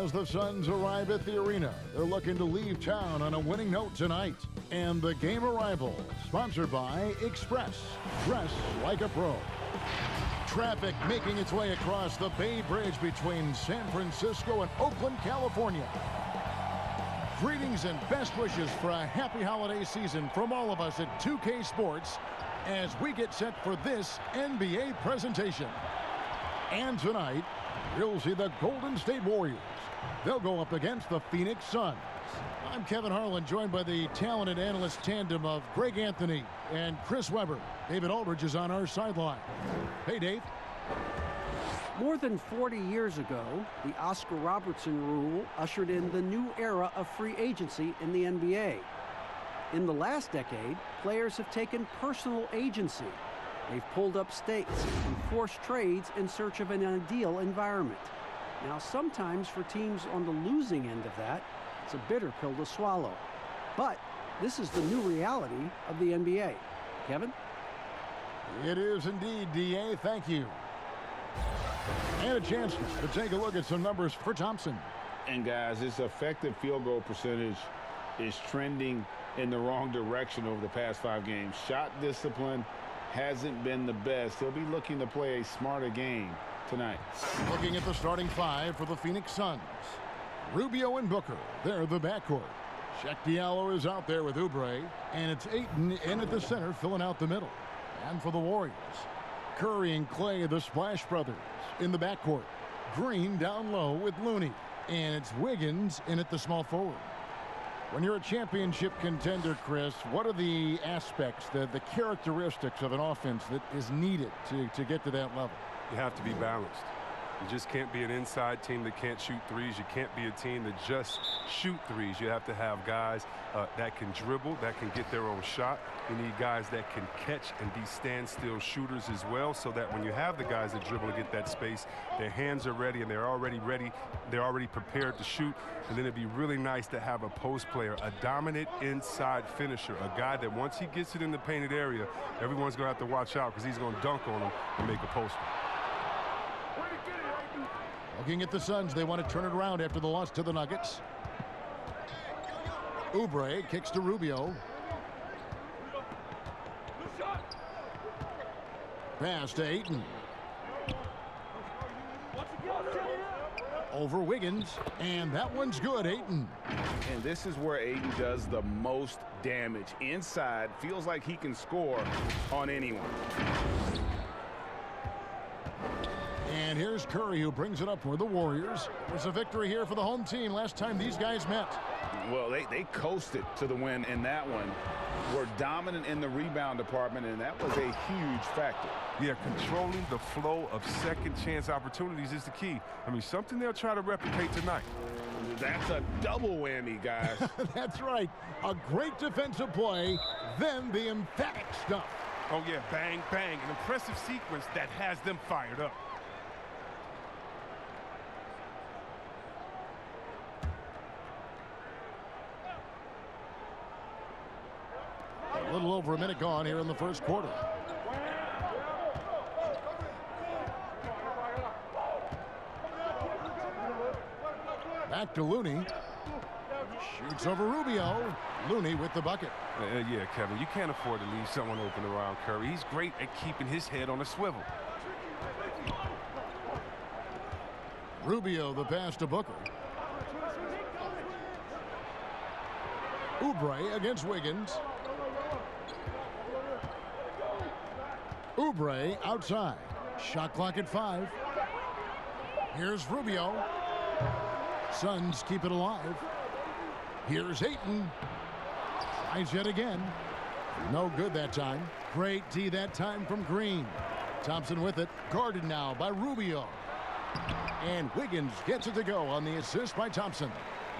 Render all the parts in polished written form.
As the Suns arrive at the arena, they're looking to leave town on a winning note tonight. And the game arrival, sponsored by Express. Dress like a pro. Traffic making its way across the Bay Bridge between San Francisco and Oakland, California. Greetings and best wishes for a happy holiday season from all of us at 2K Sports as we get set for this NBA presentation. And tonight, we'll see the Golden State Warriors. They'll go up against the Phoenix Suns. I'm Kevin Harlan, joined by the talented analyst tandem of Greg Anthony and Chris Webber. David Aldridge is on our sideline. Hey, Dave. More than 40 years ago, the Oscar Robertson rule ushered in the new era of free agency in the NBA. In the last decade, players have taken personal agency. They've pulled up stakes and forced trades in search of an ideal environment. Now, sometimes for teams on the losing end of that, it's a bitter pill to swallow. But this is the new reality of the NBA. Kevin? It is indeed, D.A. Thank you. And a chance to take a look at some numbers for Thompson. And guys, his effective field goal percentage is trending in the wrong direction over the past 5 games. Shot discipline hasn't been the best. He'll be looking to play a smarter game tonight. Looking at the starting 5 for the Phoenix Suns. Rubio and Booker, they're the backcourt. Shaq Diallo is out there with Oubre, and it's Ayton in at the center filling out the middle. And for the Warriors, Curry and Clay, the Splash Brothers, in the backcourt. Green down low with Looney, and it's Wiggins in at the small forward. When you're a championship contender, Chris, what are the aspects, the characteristics of an offense that is needed to get to that level? You have to be balanced. You just can't be an inside team that can't shoot threes. You can't be a team that just shoot threes. You have to have guys that can dribble, that can get their own shot. You need guys that can catch and be standstill shooters as well, so that when you have the guys that dribble to get that space, their hands are ready and they're already ready. They're already prepared to shoot. And then it'd be really nice to have a post player, a dominant inside finisher, a guy that once he gets it in the painted area, everyone's going to have to watch out because he's going to dunk on him and make a poster. Looking at the Suns, they want to turn it around after the loss to the Nuggets. Oubre kicks to Rubio. Pass to Ayton. Over Wiggins, and that one's good, Ayton. And this is where Ayton does the most damage. Inside, feels like he can score on anyone. And here's Curry, who brings it up for the Warriors. There's a victory here for the home team last time these guys met. Well, they coasted to the win in that one. Were dominant in the rebound department, and that was a huge factor. Yeah, controlling the flow of second chance opportunities is the key. I mean, something they'll try to replicate tonight. That's a double whammy, guys. That's right. A great defensive play, then the emphatic stuff. Oh, yeah, bang, bang. An impressive sequence that has them fired up. A little over a minute gone here in the first quarter. Back to Looney. Shoots over Rubio. Looney with the bucket. Yeah, Kevin, you can't afford to leave someone open around Curry. He's great at keeping his head on a swivel. Rubio, the pass to Booker. Oubre against Wiggins. Oubre outside. Shot clock at 5. Here's Rubio. Suns keep it alive. Here's Ayton. Tries yet again. No good that time. Great D that time from Green. Thompson with it. Guarded now by Rubio. And Wiggins gets it to go on the assist by Thompson.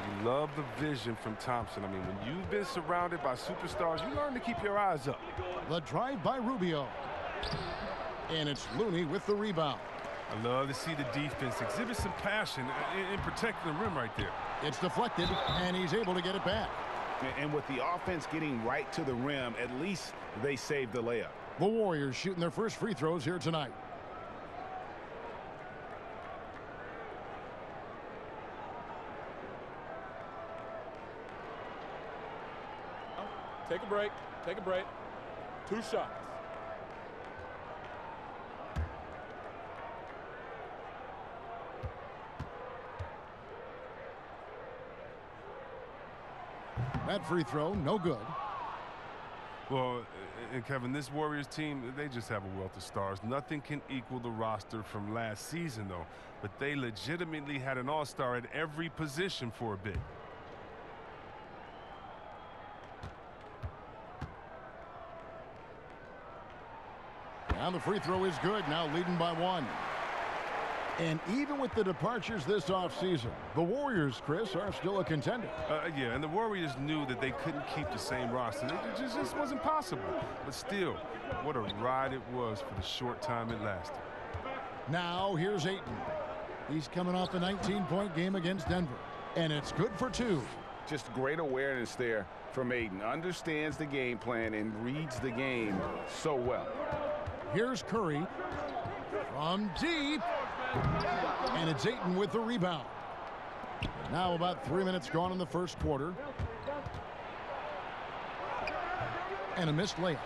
You love the vision from Thompson. I mean, when you've been surrounded by superstars, you learn to keep your eyes up. The drive by Rubio. And it's Looney with the rebound. I love to see the defense exhibit some passion in protecting the rim right there. It's deflected, and he's able to get it back. And with the offense getting right to the rim, at least they saved the layup. The Warriors shooting their first free throws here tonight. Take a break. Take a break. 2 shots. That free throw, no good. Well, and Kevin, this Warriors team, they just have a wealth of stars. Nothing can equal the roster from last season, though. But they legitimately had an all-star at every position for a bit. And the free throw is good, now leading by 1. And even with the departures this offseason, the Warriors, Chris, are still a contender. Yeah, and the Warriors knew that they couldn't keep the same roster. It just wasn't possible. But still, what a ride it was for the short time it lasted. Now here's Ayton. He's coming off a 19-point game against Denver. And it's good for 2. Just great awareness there from Ayton. Understands the game plan and reads the game so well. Here's Curry from deep. And it's Ayton with the rebound. Now about 3 minutes gone in the first quarter. And a missed layup.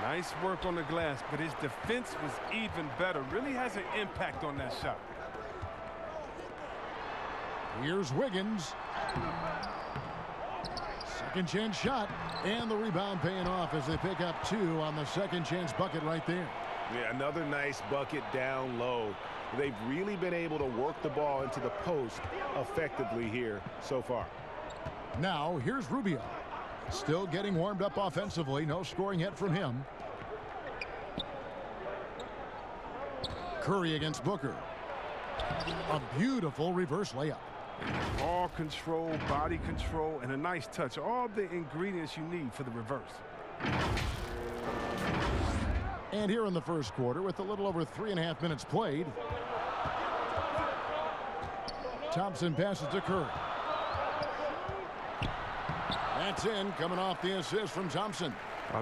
Nice work on the glass, but his defense was even better. Really has an impact on that shot. Here's Wiggins. Second chance shot. And the rebound paying off as they pick up 2 on the second chance bucket right there. Yeah, another nice bucket down low. They've really been able to work the ball into the post effectively here so far. Now here's Rubio. Still getting warmed up offensively. No scoring yet from him. Curry against Booker. A beautiful reverse layup. Ball control, body control, and a nice touch. All the ingredients you need for the reverse. And here in the first quarter, with a little over 3.5 minutes played, Thompson passes to Curry. That's in, coming off the assist from Thompson.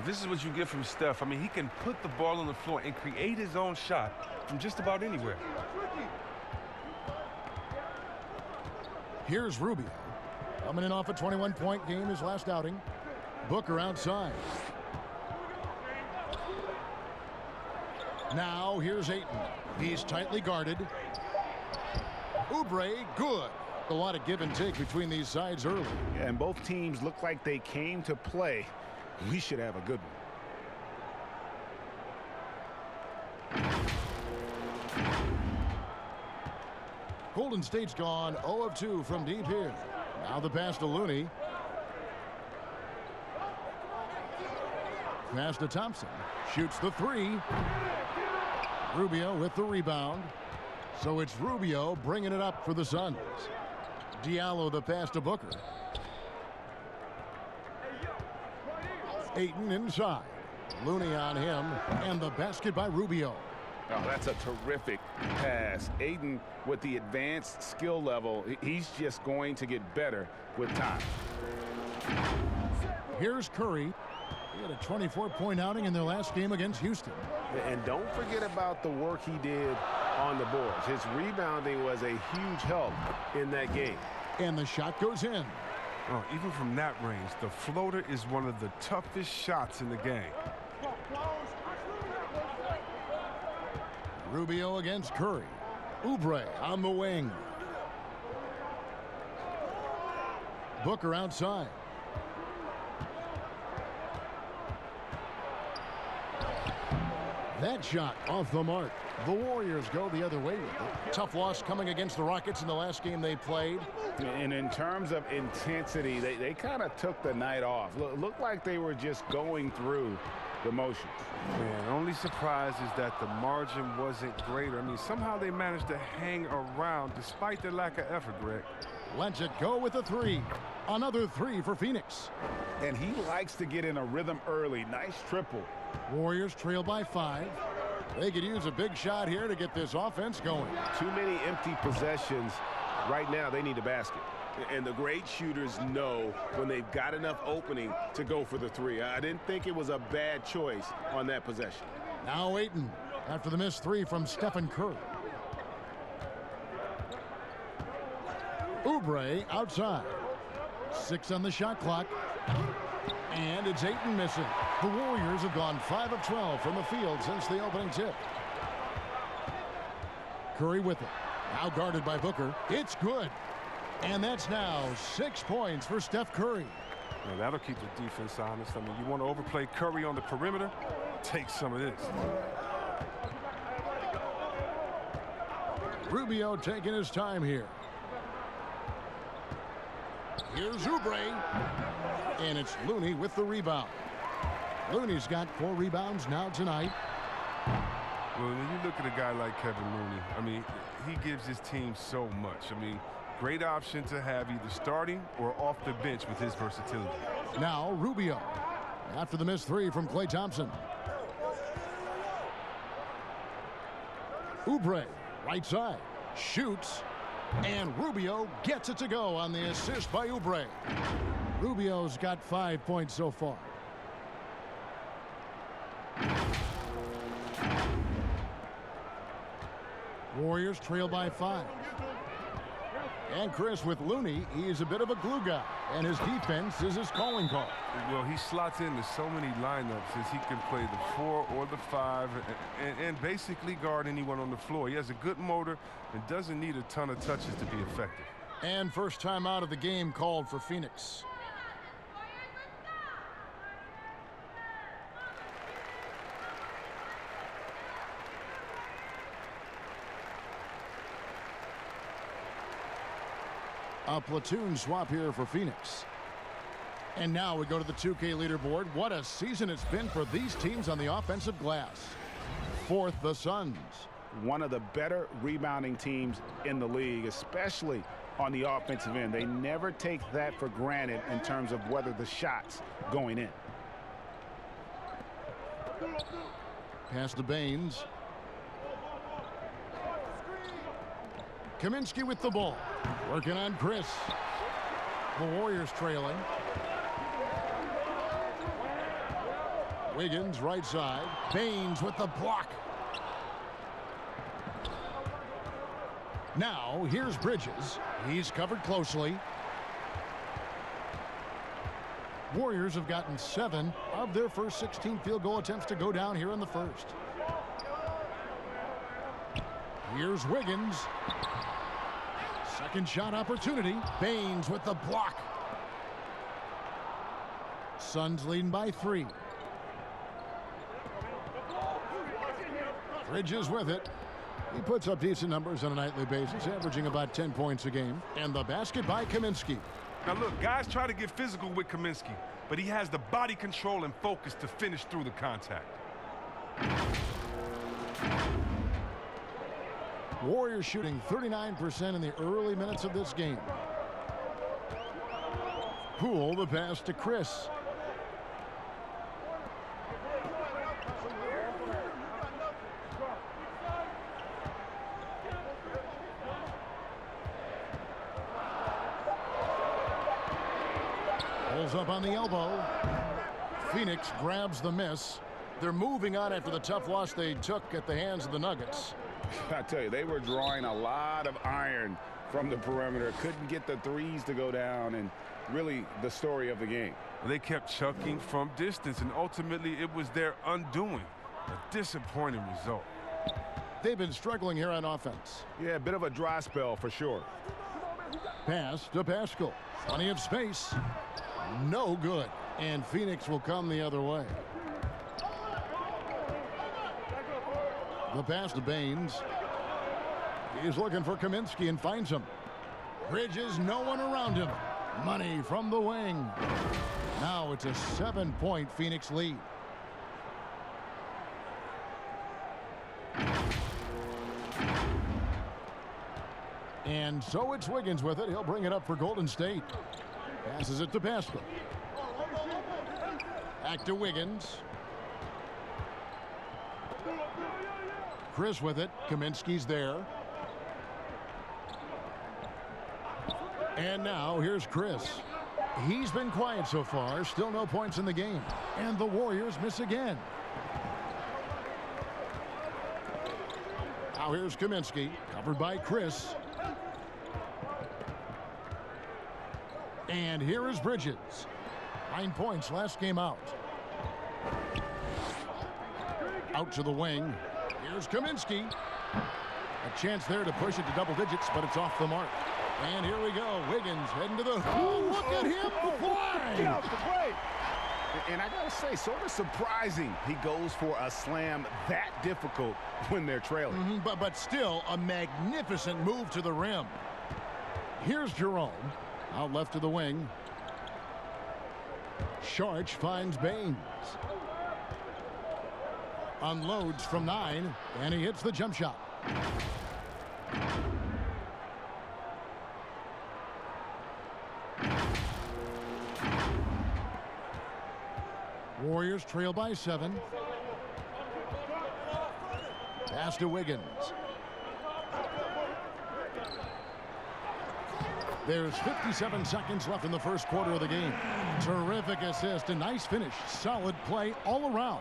This is what you get from Steph. I mean, he can put the ball on the floor and create his own shot from just about anywhere. Here's Rubio. Coming in off a 21-point game his last outing. Booker outside. Now here's Ayton. He's tightly guarded. Oubre, good. A lot of give and take between these sides early. Yeah, and both teams look like they came to play. We should have a good one. Golden State's gone 0 of 2 from deep here. Now the pass to Looney. Pass to Thompson. Shoots the 3. Rubio with the rebound. So it's Rubio bringing it up for the Suns. Diallo the pass to Booker. Ayton inside. Looney on him. And the basket by Rubio. Oh, that's a terrific pass. Ayton with the advanced skill level, he's just going to get better with time. Here's Curry. He had a 24-point outing in their last game against Houston. And don't forget about the work he did on the boards. His rebounding was a huge help in that game. And the shot goes in. Oh, even from that range, the floater is one of the toughest shots in the game. Rubio against Curry. Oubre on the wing. Booker outside. That shot off the mark. The Warriors go the other way. Tough loss coming against the Rockets in the last game they played. And in terms of intensity, they kind of took the night off. Looked like they were just going through the motions. Man, only surprise is that the margin wasn't greater. I mean, somehow they managed to hang around despite their lack of effort, Greg. Lets it go with a 3. Another 3 for Phoenix. And he likes to get in a rhythm early. Nice triple. Warriors trail by 5. They could use a big shot here to get this offense going. Too many empty possessions. Right now, they need a basket. And the great shooters know when they've got enough opening to go for the 3. I didn't think it was a bad choice on that possession. Now Ayton after the missed 3 from Stephen Curry. Oubre outside. 6 on the shot clock. And it's Ayton missing. The Warriors have gone 5 of 12 from the field since the opening tip. Curry with it. Now guarded by Booker. It's good. And that's now 6 points for Steph Curry. Now, that'll keep the defense honest. I mean, you want to overplay Curry on the perimeter? Take some of this. Rubio taking his time here. Here's Oubre. And it's Looney with the rebound. Looney's got 4 rebounds now tonight. Well, when you look at a guy like Kevin Looney, I mean, he gives his team so much. I mean, great option to have either starting or off the bench with his versatility. Now Rubio. After the missed 3 from Klay Thompson. Oubre, right side, shoots, and Rubio gets it to go on the assist by Oubre. Rubio's got 5 points so far. Warriors trail by 5. And Chris with Looney, he is a bit of a glue guy, and his defense is his calling card. Well, he slots into so many lineups as he can play the 4 or the 5 and basically guard anyone on the floor. He has a good motor and doesn't need a ton of touches to be effective. And first time out of the game called for Phoenix. A platoon swap here for Phoenix. And now we go to the 2K leaderboard. What a season it's been for these teams on the offensive glass. 4th, the Suns. One of the better rebounding teams in the league, especially on the offensive end. They never take that for granted in terms of whether the shot's going in. Pass to Baines. Kaminsky with the ball. Working on Chris. The Warriors trailing. Wiggins right side. Baines with the block. Now here's Bridges. He's covered closely. Warriors have gotten 7 of their first 16 field goal attempts to go down here in the first. Here's Wiggins. Second shot opportunity. Baines with the block. Suns leading by 3. Bridges with it. He puts up decent numbers on a nightly basis, averaging about 10 points a game. And the basket by Kaminsky. Now, look, guys try to get physical with Kaminsky, but he has the body control and focus to finish through the contact. Warriors shooting 39% in the early minutes of this game. Poole the pass to Chris. Pulls up on the elbow. Phoenix grabs the miss. They're moving on after the tough loss they took at the hands of the Nuggets. I tell you, they were drawing a lot of iron from the perimeter. Couldn't get the threes to go down, and really the story of the game. They kept chucking from distance, and ultimately it was their undoing. A disappointing result. They've been struggling here on offense. Yeah, a bit of a dry spell for sure. Pass to Pascal. Plenty of space. No good. And Phoenix will come the other way. The pass to Baines. He's looking for Kaminsky and finds him. Bridges, no one around him. Money from the wing. Now it's a 7-point Phoenix lead. And so it's Wiggins with it. He'll bring it up for Golden State. Passes it to Pascal. Back to Wiggins. Chris with it. Kaminsky's there. And now here's Chris. He's been quiet so far. Still no points in the game. And the Warriors miss again. Now here's Kaminsky. Covered by Chris. And here is Bridges. 9 points last game out. Out to the wing. Here's Kaminsky. A chance there to push it to double digits, but it's off the mark. And here we go. Wiggins heading to the... Oh, look at him fly! Get out the way. And I got to say, sort of surprising he goes for a slam that difficult when they're trailing. But still, a magnificent move to the rim. Here's Jerome. Out left to the wing. Sharch finds Baines. Unloads from 9, and he hits the jump shot. Warriors trail by 7. Pass to Wiggins. There's 57 seconds left in the first quarter of the game. Terrific assist, a nice finish. Solid play all around.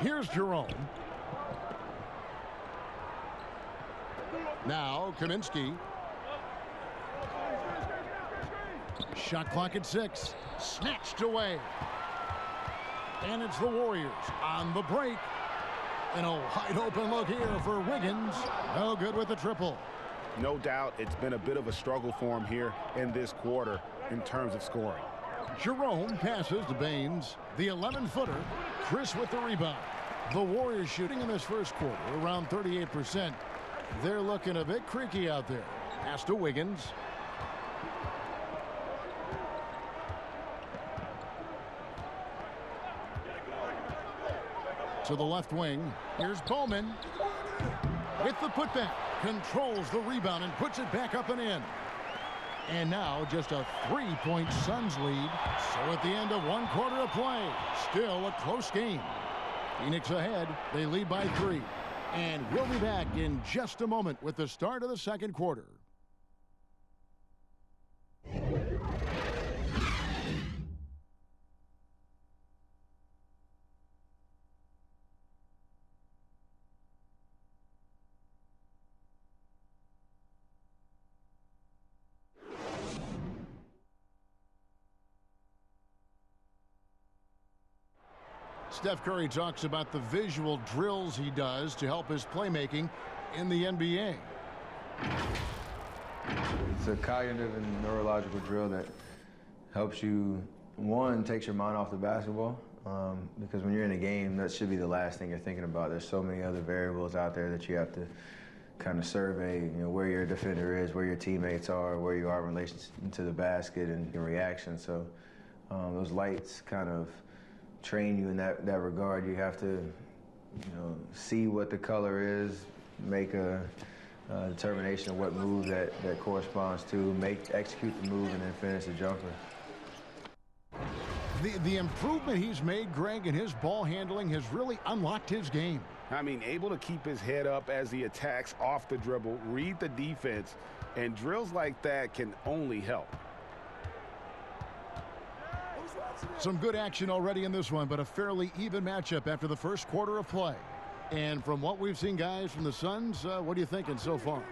Here's Jerome. Now Kaminsky. Shot clock at 6. Snatched away. And it's the Warriors on the break. And a wide open look here for Wiggins. No good with the triple. No doubt it's been a bit of a struggle for him here in this quarter in terms of scoring. Jerome passes to Baines. The 11-footer. Chris with the rebound. The Warriors shooting in this first quarter around 38%. They're looking a bit creaky out there. Pass to Wiggins. To the left wing. Here's Bowman. With the putback. Controls the rebound and puts it back up and in. And now just a 3-point Suns lead. So at the end of 1 quarter of play, still a close game. Phoenix ahead. They lead by 3. And we'll be back in just a moment with the start of the second quarter. Steph Curry talks about the visual drills he does to help his playmaking in the NBA. It's a cognitive and neurological drill that helps you, one, takes your mind off the basketball, because when you're in a game, that should be the last thing you're thinking about. There's so many other variables out there that you have to kind of survey, where your defender is, where your teammates are, where you are in relation to the basket and your reaction. So those lights kind of train you in that regard. You have to, see what the color is, make a determination of what move that corresponds to, execute the move, and then finish the jumper. The improvement he's made, Greg, in his ball handling has really unlocked his game. I mean, able to keep his head up as he attacks off the dribble, read the defense, and drills like that can only help. Some good action already in this one, but a fairly even matchup after the first quarter of play. And from what we've seen, guys, from the Suns, what are you thinking so far?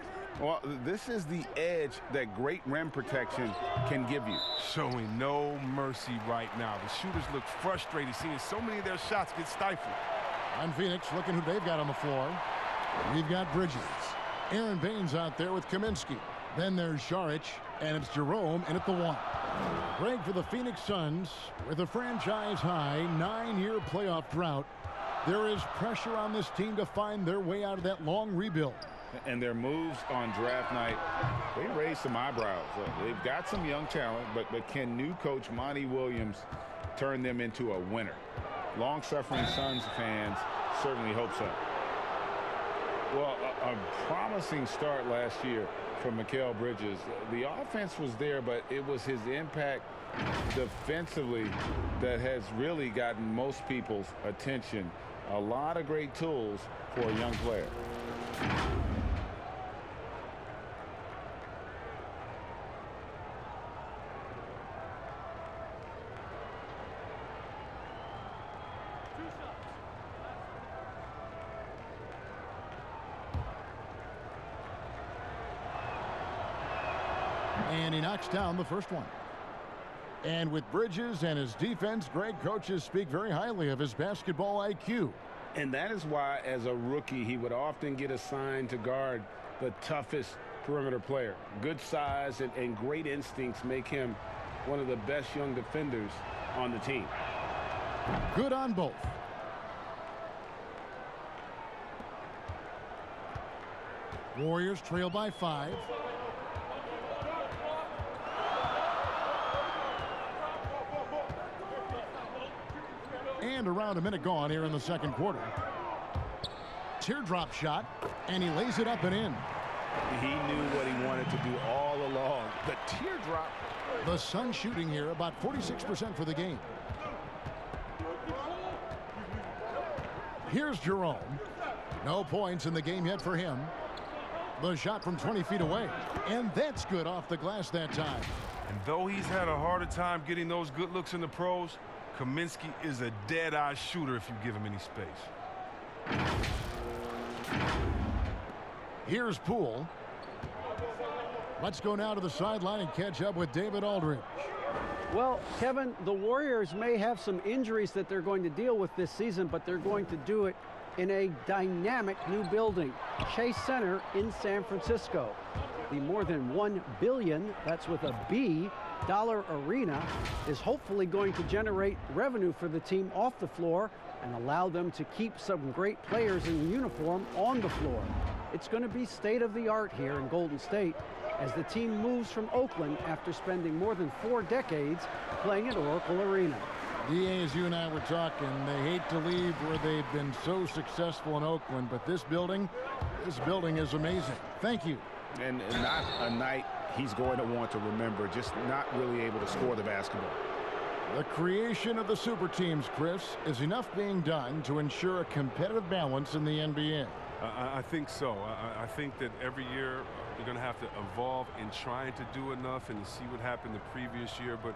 Well, this is the edge that great rim protection can give you. Showing no mercy right now. The shooters look frustrated, seeing so many of their shots get stifled. On Phoenix, looking who they've got on the floor. We've got Bridges. Aaron Baines out there with Kaminsky. Then there's Saric, and it's Jerome in at the 1. Greg, for the Phoenix Suns, with a franchise-high 9-year playoff drought, there is pressure on this team to find their way out of that long rebuild. And their moves on draft night, they raised some eyebrows. They've got some young talent, but can new coach Monty Williams turn them into a winner? Long-suffering Suns fans certainly hope so. Well, a promising start last year from Mikal Bridges. The offense was there, but it was his impact defensively that has really gotten most people's attention. A lot of great tools for a young player. And he knocks down the first one. And with Bridges and his defense, Greg, coaches speak very highly of his basketball IQ. And that is why, as a rookie, he would often get assigned to guard the toughest perimeter player. Good size and great instincts make him one of the best young defenders on the team. Good on both. Warriors trail by 5. And around a minute gone here in the second quarter. Teardrop shot, and he lays it up and in. He knew what he wanted to do all along. The teardrop. The Suns shooting here about 46% for the game. Here's Jerome. No points in the game yet for him. The shot from 20 feet away. And that's good off the glass that time. And though he's had a harder time getting those good looks in the pros, Kaminsky is a dead-eye shooter if you give him any space. Here's Poole. Let's go now to the sideline and catch up with David Aldridge. Well, Kevin, the Warriors may have some injuries that they're going to deal with this season, but they're going to do it in a dynamic new building, Chase Center in San Francisco. The more than $1 billion, that's with a B, dollar arena is hopefully going to generate revenue for the team off the floor and allow them to keep some great players in uniform on the floor. It's going to be state-of-the-art here in Golden State as the team moves from Oakland after spending more than 4 decades playing at Oracle Arena. DA, as you and I were talking, they hate to leave where they've been so successful in Oakland, but this building is amazing. Thank you. And not a night he's going to want to remember, just not really able to score the basketball. The creation of the super teams, Chris, is enough being done to ensure a competitive balance in the NBA. I think so. I think that every year you're going to have to evolve in trying to do enough and to see what happened the previous year. But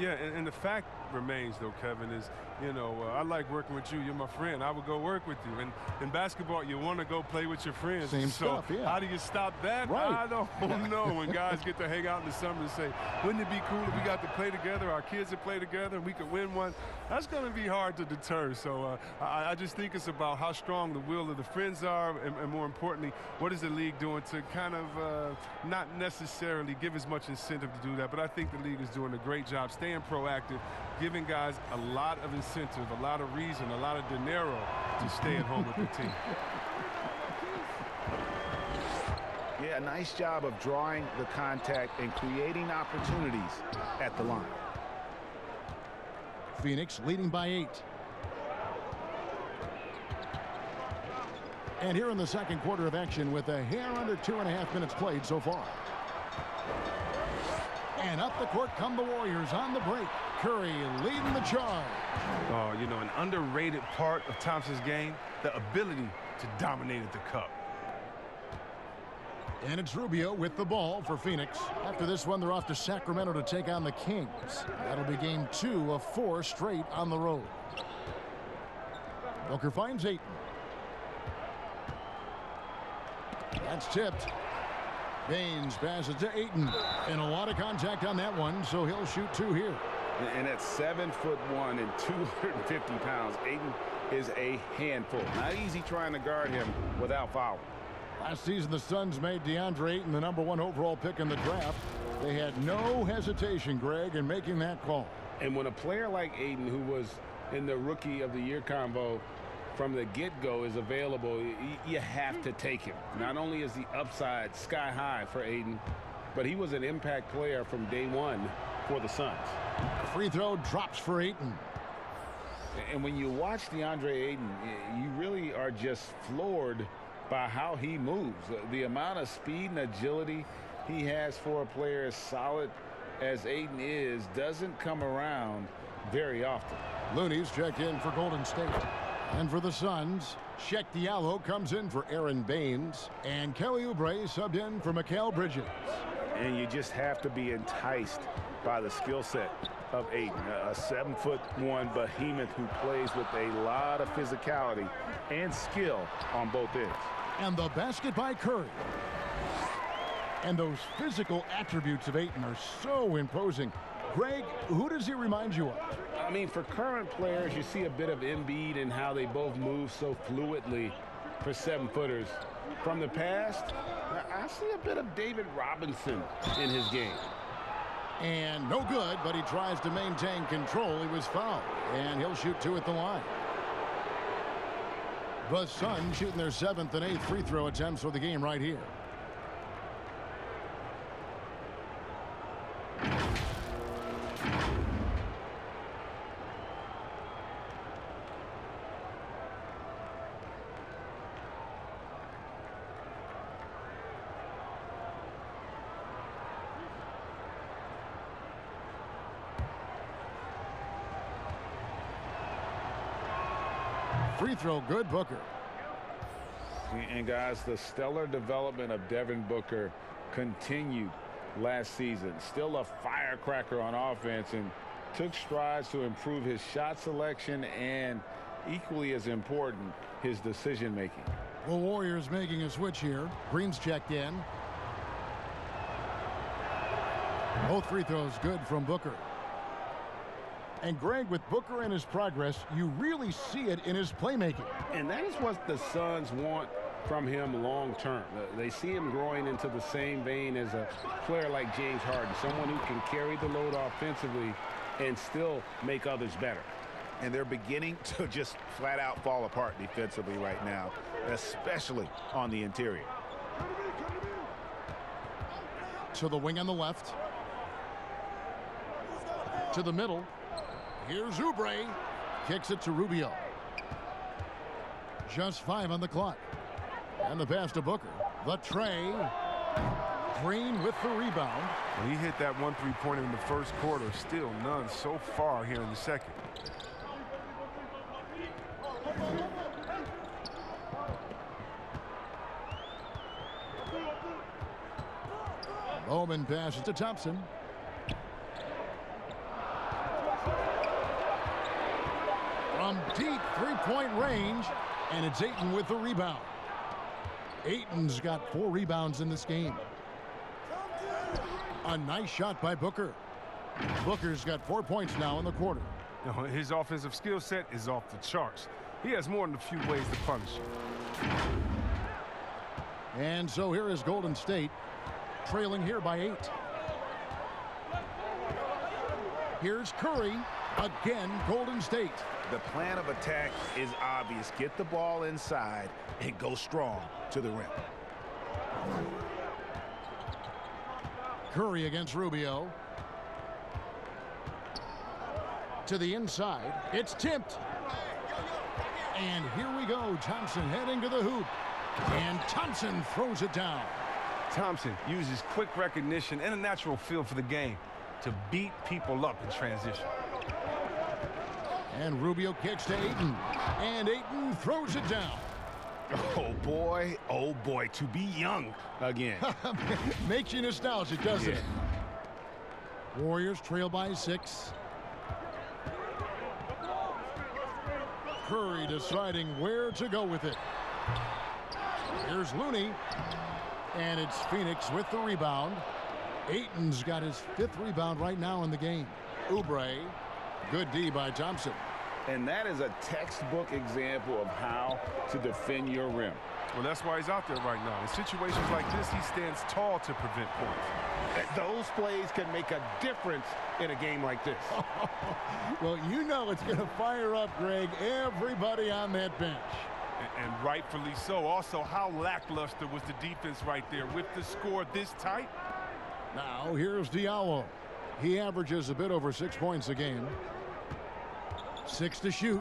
yeah, and the fact remains, though, Kevin, is, you know, I like working with you. You're my friend. I would go work with you. And in basketball, you want to go play with your friends. Same stuff, yeah. How do you stop that? Right. I don't know. When guys get to hang out in the summer and say, wouldn't it be cool if we got to play together, our kids would play together, and we could win one? That's going to be hard to deter. So I just think it's about how strong the will of the friends are, and more importantly, what is the league doing to kind of not necessarily give as much incentive to do that, but I think the league is doing a great job staying proactive, giving guys a lot of incentive, a lot of reason, a lot of dinero to stay at home with the team. Yeah, a nice job of drawing the contact and creating opportunities at the line. Phoenix leading by 8. And here in the second quarter of action with a hair under 2.5 minutes played so far. And up the court come the Warriors on the break. Curry leading the charge. Oh, you know, an underrated part of Thompson's game, the ability to dominate at the cup. And it's Rubio with the ball for Phoenix. After this one, they're off to Sacramento to take on the Kings. That'll be game 2 of 4 straight on the road. Booker finds Ayton. That's tipped. Baines passes to Ayton. And a lot of contact on that one, so he'll shoot 2 here. And at 7'1" and 250 pounds, Ayton is a handful. Not easy trying to guard him without fouling. Last season, the Suns made DeAndre Ayton the #1 overall pick in the draft. They had no hesitation, Greg, in making that call. And when a player like Ayton, who was in the Rookie of the Year combo from the get-go, is available, you have to take him. Not only is the upside sky high for Ayton, but he was an impact player from day one for the Suns. Free throw drops for Ayton. And when you watch DeAndre Ayton, you really are just floored by how he moves. The amount of speed and agility he has for a player as solid as Ayton is doesn't come around very often. Looney's checked in for Golden State. And for the Suns, Sheck Diallo comes in for Aaron Baines. And Kelly Oubre subbed in for Mikal Bridges. And you just have to be enticed by the skill set of Ayton, a 7'1" behemoth who plays with a lot of physicality and skill on both ends. And the basket by Curry. And those physical attributes of Ayton are so imposing. Greg, who does he remind you of? I mean, for current players, you see a bit of Embiid and how they both move so fluidly for 7-footers. From the past, I see a bit of David Robinson in his game. And no good, but he tries to maintain control. He was fouled, and he'll shoot 2 at the line. The Suns shooting their 7th and 8th free throw attempts for the game right here. Free throw good, Booker. And guys, the stellar development of Devin Booker continued last season. Still a firecracker on offense and took strides to improve his shot selection and, equally as important, his decision making. The Warriors making a switch here. Green's checked in. Both free throws good from Booker. And Greg, with Booker and his progress, you really see it in his playmaking. And that is what the Suns want from him long term. They see him growing into the same vein as a player like James Harden, someone who can carry the load offensively and still make others better. And they're beginning to just flat out fall apart defensively right now, especially on the interior. To the wing on the left. To the middle. Here's Oubre. Kicks it to Rubio. Just 5 on the clock. And the pass to Booker. The tray. Green with the rebound. When he hit that 1 3-pointer in the first quarter, still none so far here in the second. Bowman passes to Thompson. From deep 3-point range, and it's Ayton with the rebound. Ayton's got 4 rebounds in this game. A nice shot by Booker. Booker's got 4 points now in the quarter. His offensive skill set is off the charts. He has more than a few ways to punish you. And so here is Golden State, trailing here by 8. Here's Curry. Again, Golden State. The plan of attack is obvious. Get the ball inside and go strong to the rim. Curry against Rubio. To the inside. It's tipped. And here we go. Thompson heading to the hoop. And Thompson throws it down. Thompson uses quick recognition and a natural feel for the game to beat people up in transition. And Rubio kicks to Ayton. And Ayton throws it down. Oh boy, to be young again. Makes you nostalgic, doesn't it? Warriors trail by 6. Curry deciding where to go with it. Here's Looney. And it's Phoenix with the rebound. Ayton's got his 5th rebound right now in the game. Oubre. Good D by Thompson. And that is a textbook example of how to defend your rim. Well, that's why he's out there right now. In situations like this, he stands tall to prevent points. Those plays can make a difference in a game like this. Well, you know it's going to fire up, Greg, everybody on that bench. And rightfully so. Also, how lackluster was the defense right there with the score this tight? Now, here's Diallo. He averages a bit over 6 points a game. 6 to shoot.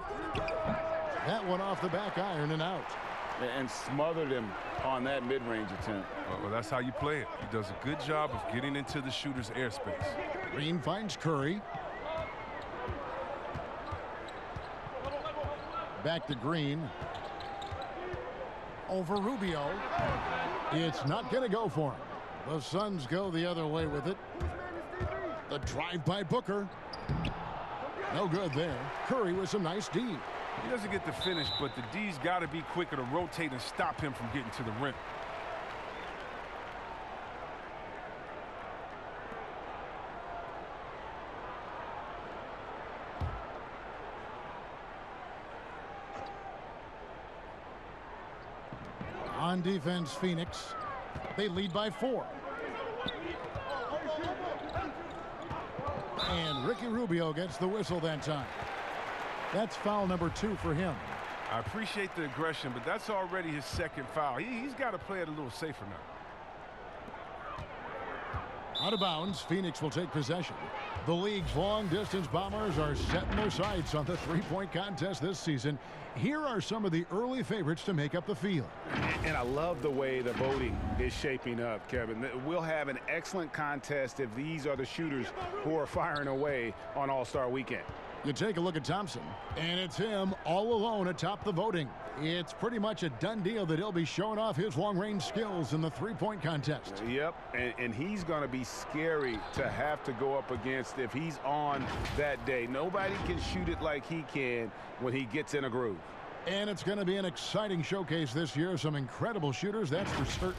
That one off the back iron and out. And smothered him on that mid-range attempt. Well, that's how you play it. He does a good job of getting into the shooter's airspace. Green finds Curry. Back to Green. Over Rubio. It's not going to go for him. The Suns go the other way with it. The drive by Booker. No good there. Curry with some nice D. He doesn't get the finish, but the D's got to be quicker to rotate and stop him from getting to the rim. On defense, Phoenix. They lead by 4. And Ricky Rubio gets the whistle that time. That's foul number 2 for him. I appreciate the aggression, but that's already his second foul. He's got to play it a little safer now. Out of bounds, Phoenix will take possession. The league's long-distance Bombers are setting their sights on the three-point contest this season. Here are some of the early favorites to make up the field. And I love the way the voting is shaping up, Kevin. We'll have an excellent contest if these are the shooters who are firing away on All-Star Weekend. You take a look at Thompson, and it's him all alone atop the voting. It's pretty much a done deal that he'll be showing off his long-range skills in the three-point contest. Yep, and he's going to be scary to have to go up against if he's on that day. Nobody can shoot it like he can when he gets in a groove. And it's going to be an exciting showcase this year. Some incredible shooters, that's for certain.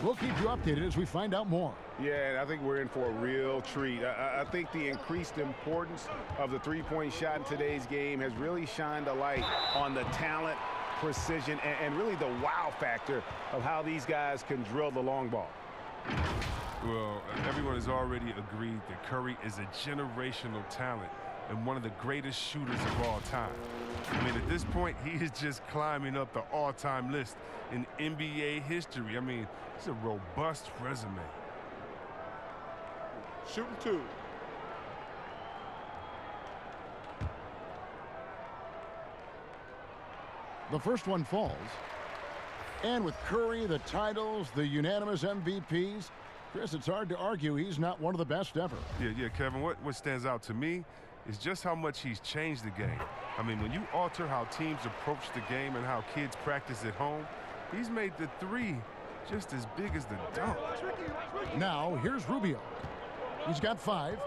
We'll keep you updated as we find out more. Yeah, I think we're in for a real treat. I think the increased importance of the three-point shot in today's game has really shined a light on the talent, precision, and really the wow factor of how these guys can drill the long ball. Well, everyone has already agreed that Curry is a generational talent and one of the greatest shooters of all time. I mean, at this point, he is just climbing up the all-time list in NBA history. I mean, it's a robust resume. Shooting 2. The first one falls. And with Curry, the titles, the unanimous MVPs, Chris, it's hard to argue he's not one of the best ever. Yeah, Kevin, what stands out to me is just how much he's changed the game. I mean, when you alter how teams approach the game and how kids practice at home, he's made the three just as big as the dunk. Now, here's Rubio. He's got 5.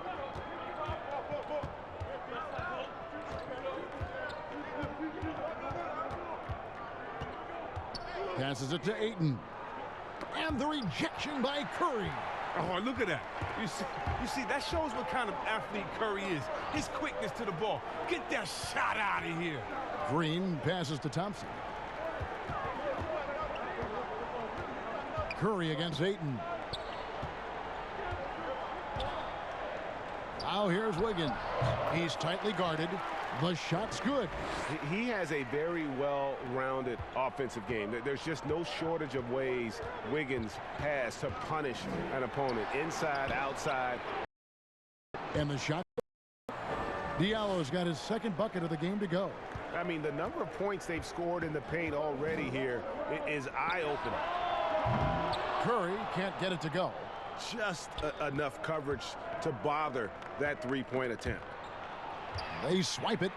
Passes it to Ayton. And the rejection by Curry. Oh, look at that. You see, that shows what kind of athlete Curry is. His quickness to the ball. Get that shot out of here. Green passes to Thompson. Curry against Ayton. Now here's Wiggins. He's tightly guarded. The shot's good. He has a very well-rounded offensive game. There's just no shortage of ways Wiggins has to punish an opponent, inside, outside. And the shot. Diallo's got his second bucket of the game to go. I mean, the number of points they've scored in the paint already here is eye-opening. Curry can't get it to go. Just enough coverage to bother that three-point attempt. They swipe it.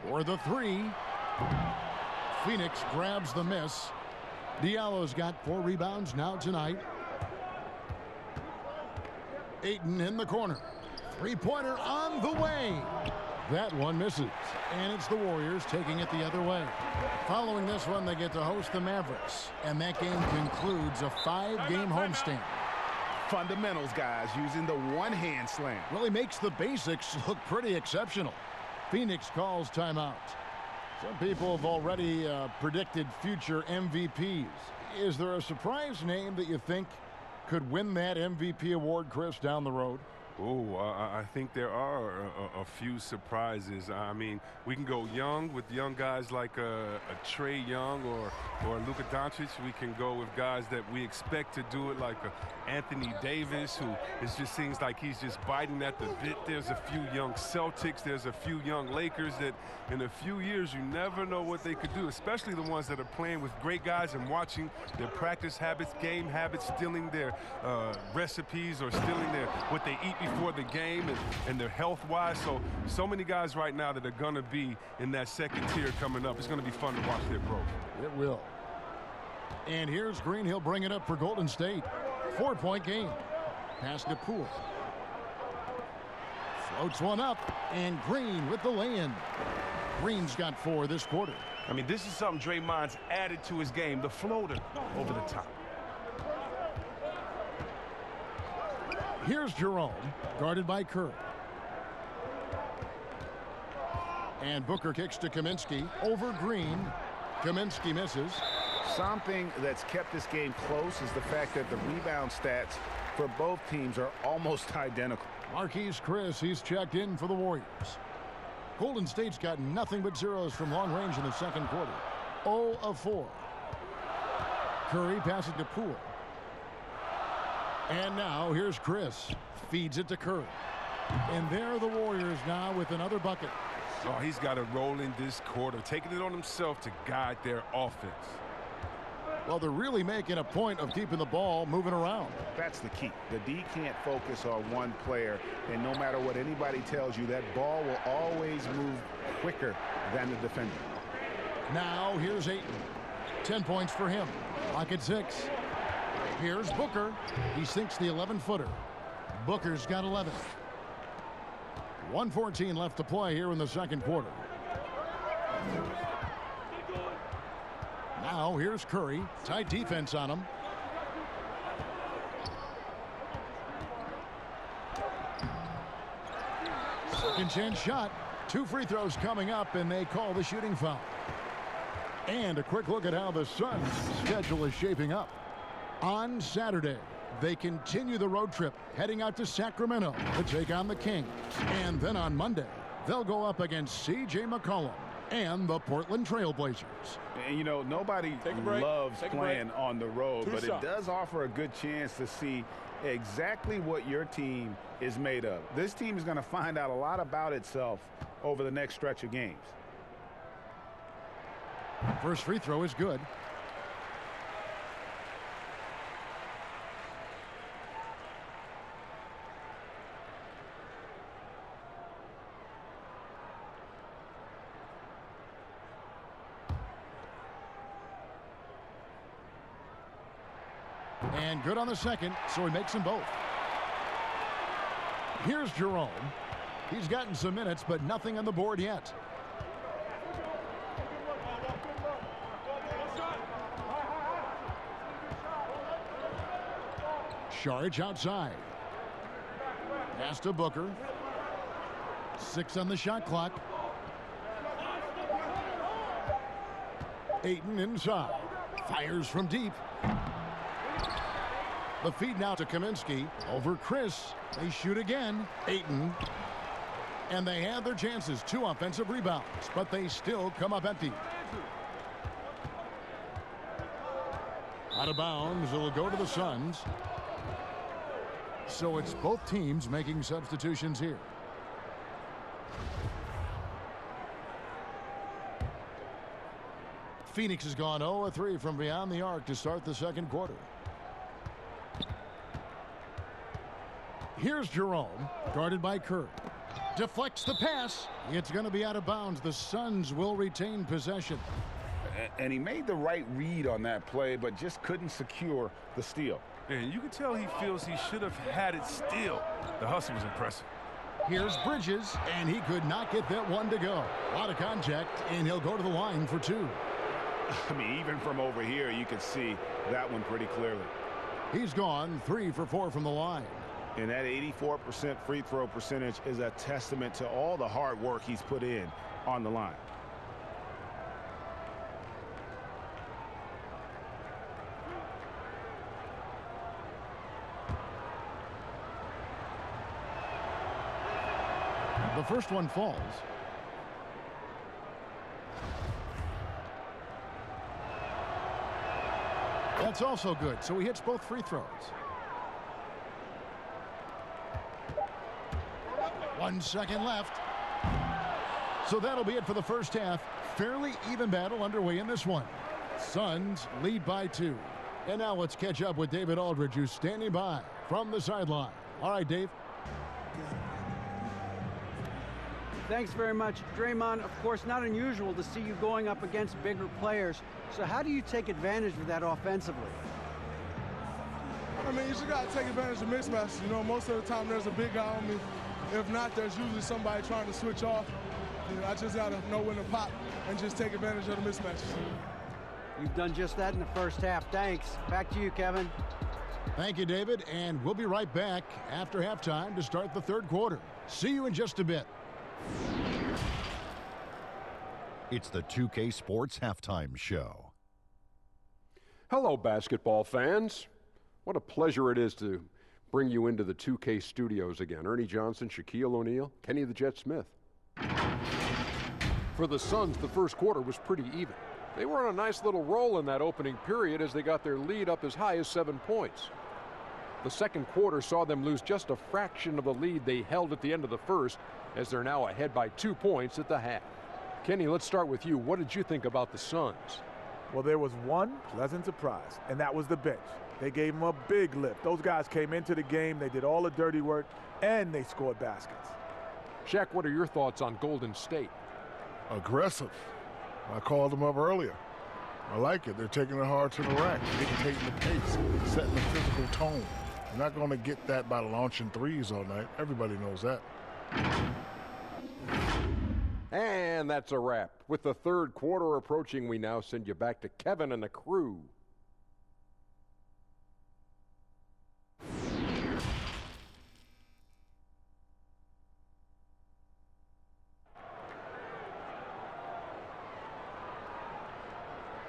For the 3. Phoenix grabs the miss. Diallo's got 4 rebounds now tonight. Ayton in the corner. Three-pointer on the way. That one misses. And it's the Warriors taking it the other way. Following this one, they get to host the Mavericks. And that game concludes a 5-game homestand. Fundamentals, guys, using the one-hand slam. Really makes the basics look pretty exceptional. Phoenix calls timeout. Some people have already predicted future MVPs. Is there a surprise name that you think could win that MVP award, Chris, down the road? Oh, I think there are a few surprises. I mean, we can go young with young guys like a Trae Young or Luka Doncic. We can go with guys that we expect to do it, like Anthony Davis, who just seems like he's just biting at the bit. There's a few young Celtics. There's a few young Lakers that in a few years you never know what they could do, especially the ones that are playing with great guys and watching their practice habits, game habits, stealing their recipes or stealing what they eat before the game and their health-wise. So many guys right now that are going to be in that second tier coming up. It's going to be fun to watch their growth. It will. And here's Green. He'll bring it up for Golden State. 4-point game. Pass to Poole. Floats one up. And Green with the lay-in. Green's got 4 this quarter. I mean, this is something Draymond's added to his game. The floater over the top. Here's Jerome, guarded by Curry. And Booker kicks to Kaminsky over Green. Kaminsky misses. Something that's kept this game close is the fact that the rebound stats for both teams are almost identical. Marquise Chris, he's checked in for the Warriors. Golden State's got nothing but zeros from long range in the second quarter. 0 of 4. Curry passes to Poole. And now here's Chris. Feeds it to Curry. And there are the Warriors now with another bucket. Oh, he's got to roll in this quarter, taking it on himself to guide their offense. Well, they're really making a point of keeping the ball moving around. That's the key. The D can't focus on one player, and no matter what anybody tells you, that ball will always move quicker than the defender. Now here's Ayton. 10 points for him. Lock at 6. Here's Booker. He sinks the 11-footer. Booker's got 11. 1:14 left to play here in the second quarter. Now here's Curry. Tight defense on him. Second chance shot. 2 free throws coming up, and they call the shooting foul. And a quick look at how the Suns' schedule is shaping up. On Saturday, they continue the road trip, heading out to Sacramento to take on the Kings. And then on Monday, they'll go up against C.J. McCollum and the Portland Trail Blazers. And, you know, nobody loves playing on the road, but it does offer a good chance to see exactly what your team is made of. This team is going to find out a lot about itself over the next stretch of games. First free throw is good. And good on the second, so he makes them both. Here's Jerome. He's gotten some minutes, but nothing on the board yet. Saric outside. Pass to Booker. 6 on the shot clock. Ayton inside. Fires from deep. The feed now to Kaminsky. Over Chris. They shoot again. Ayton. And they have their chances. 2 offensive rebounds. But they still come up empty. Out of bounds. It'll go to the Suns. So it's both teams making substitutions here. Phoenix has gone 0-3 from beyond the arc to start the second quarter. Here's Jerome, guarded by Kerr. Deflects the pass. It's going to be out of bounds. The Suns will retain possession. And he made the right read on that play, but just couldn't secure the steal. And you can tell he feels he should have had it still. The hustle was impressive. Here's Bridges, and he could not get that one to go. A lot of contact, and he'll go to the line for 2. I mean, even from over here, you can see that one pretty clearly. He's gone 3 for 4 from the line. And that 84% free throw percentage is a testament to all the hard work he's put in on the line. The first one falls. That's also good, so he hits both free throws. 1 second left. So that'll be it for the first half. Fairly even battle underway in this one. Suns lead by 2. And now let's catch up with David Aldridge, who's standing by from the sideline. All right, Dave. Thanks very much. Draymond, of course, not unusual to see you going up against bigger players. So how do you take advantage of that offensively? I mean, you just got to take advantage of mismatches. You know, most of the time there's a big guy on me. If not, there's usually somebody trying to switch off. And I just got to know when to pop and just take advantage of the mismatches. You've done just that in the first half. Thanks. Back to you, Kevin. Thank you, David. And we'll be right back after halftime to start the third quarter. See you in just a bit. It's the 2K Sports Halftime Show. Hello, basketball fans. What a pleasure it is to bring you into the 2K studios again. Ernie Johnson, Shaquille O'Neal, Kenny the Jet Smith. For the Suns, the first quarter was pretty even. They were on a nice little roll in that opening period as they got their lead up as high as 7 points. The second quarter saw them lose just a fraction of the lead they held at the end of the first, as they're now ahead by 2 points at the half. Kenny, let's start with you. What did you think about the Suns? Well, there was one pleasant surprise, and that was the bench. They gave them a big lift. Those guys came into the game, they did all the dirty work, and they scored baskets. Shaq, what are your thoughts on Golden State? Aggressive. I called them up earlier. I like it. They're taking it hard to the rack, dictating the pace, setting the physical tone. You're not going to get that by launching threes all night. Everybody knows that. And that's a wrap. With the third quarter approaching, we now send you back to Kevin and the crew.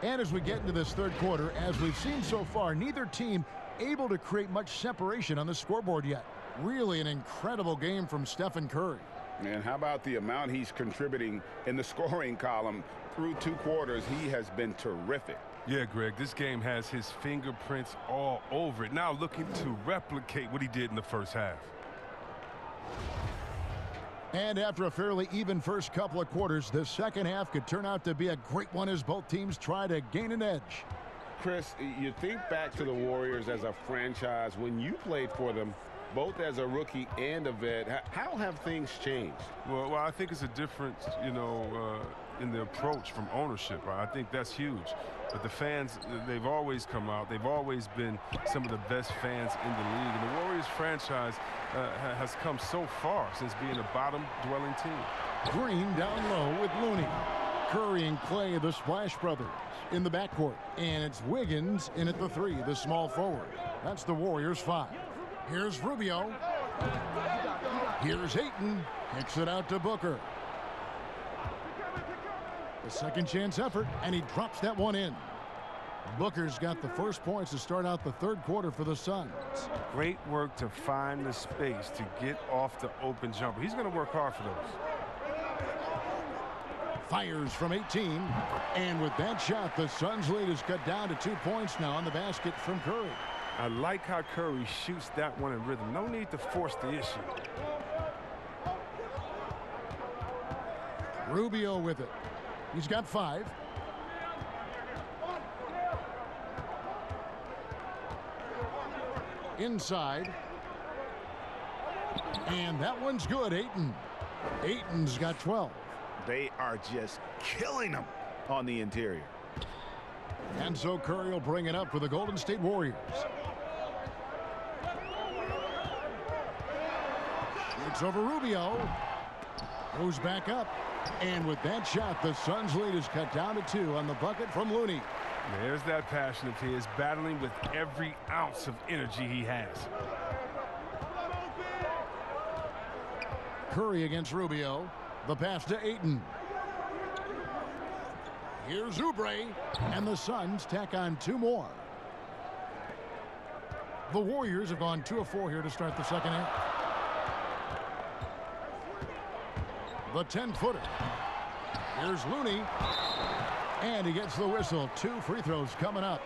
And as we get into this third quarter, as we've seen so far, neither team able to create much separation on the scoreboard yet. Really an incredible game from Stephen Curry. And how about the amount he's contributing in the scoring column through 2 quarters? He has been terrific. Yeah, Greg, this game has his fingerprints all over it. Now looking to replicate what he did in the first half. And after a fairly even first couple of quarters, the second half could turn out to be a great one as both teams try to gain an edge. Chris, you think back to the Warriors as a franchise when you played for them, both as a rookie and a vet. How have things changed? Well, I think it's a difference, in the approach from ownership. Right? I think that's huge. But the fans, they've always come out. They've always been some of the best fans in the league. And the Warriors franchise has come so far since being a bottom-dwelling team. Green down low with Looney. Curry and Clay, the Splash Brothers, in the backcourt. And it's Wiggins in at the 3, the small forward. That's the Warriors' 5. Here's Rubio. Here's Ayton. Kicks it out to Booker. The second chance effort, and he drops that one in. Booker's got the first points to start out the third quarter for the Suns. Great work to find the space to get off the open jumper. He's going to work hard for those. Fires from 18, and with that shot, the Suns' lead is cut down to 2 points now on the basket from Curry. I like how Curry shoots that one in rhythm. No need to force the issue. Rubio with it. He's got 5. Inside. And that one's good, Ayton. Ayton's got 12. They are just killing them on the interior. And so Curry will bring it up for the Golden State Warriors. It's over Rubio. Goes back up. And with that shot, the Suns' lead is cut down to 2 on the bucket from Looney. There's that passion of his, battling with every ounce of energy he has. Curry against Rubio. The pass to Ayton. Here's Oubre. And the Suns tack on 2 more. The Warriors have gone 2 of 4 here to start the second half. The 10-footer. Here's Looney. And he gets the whistle. 2 free throws coming up.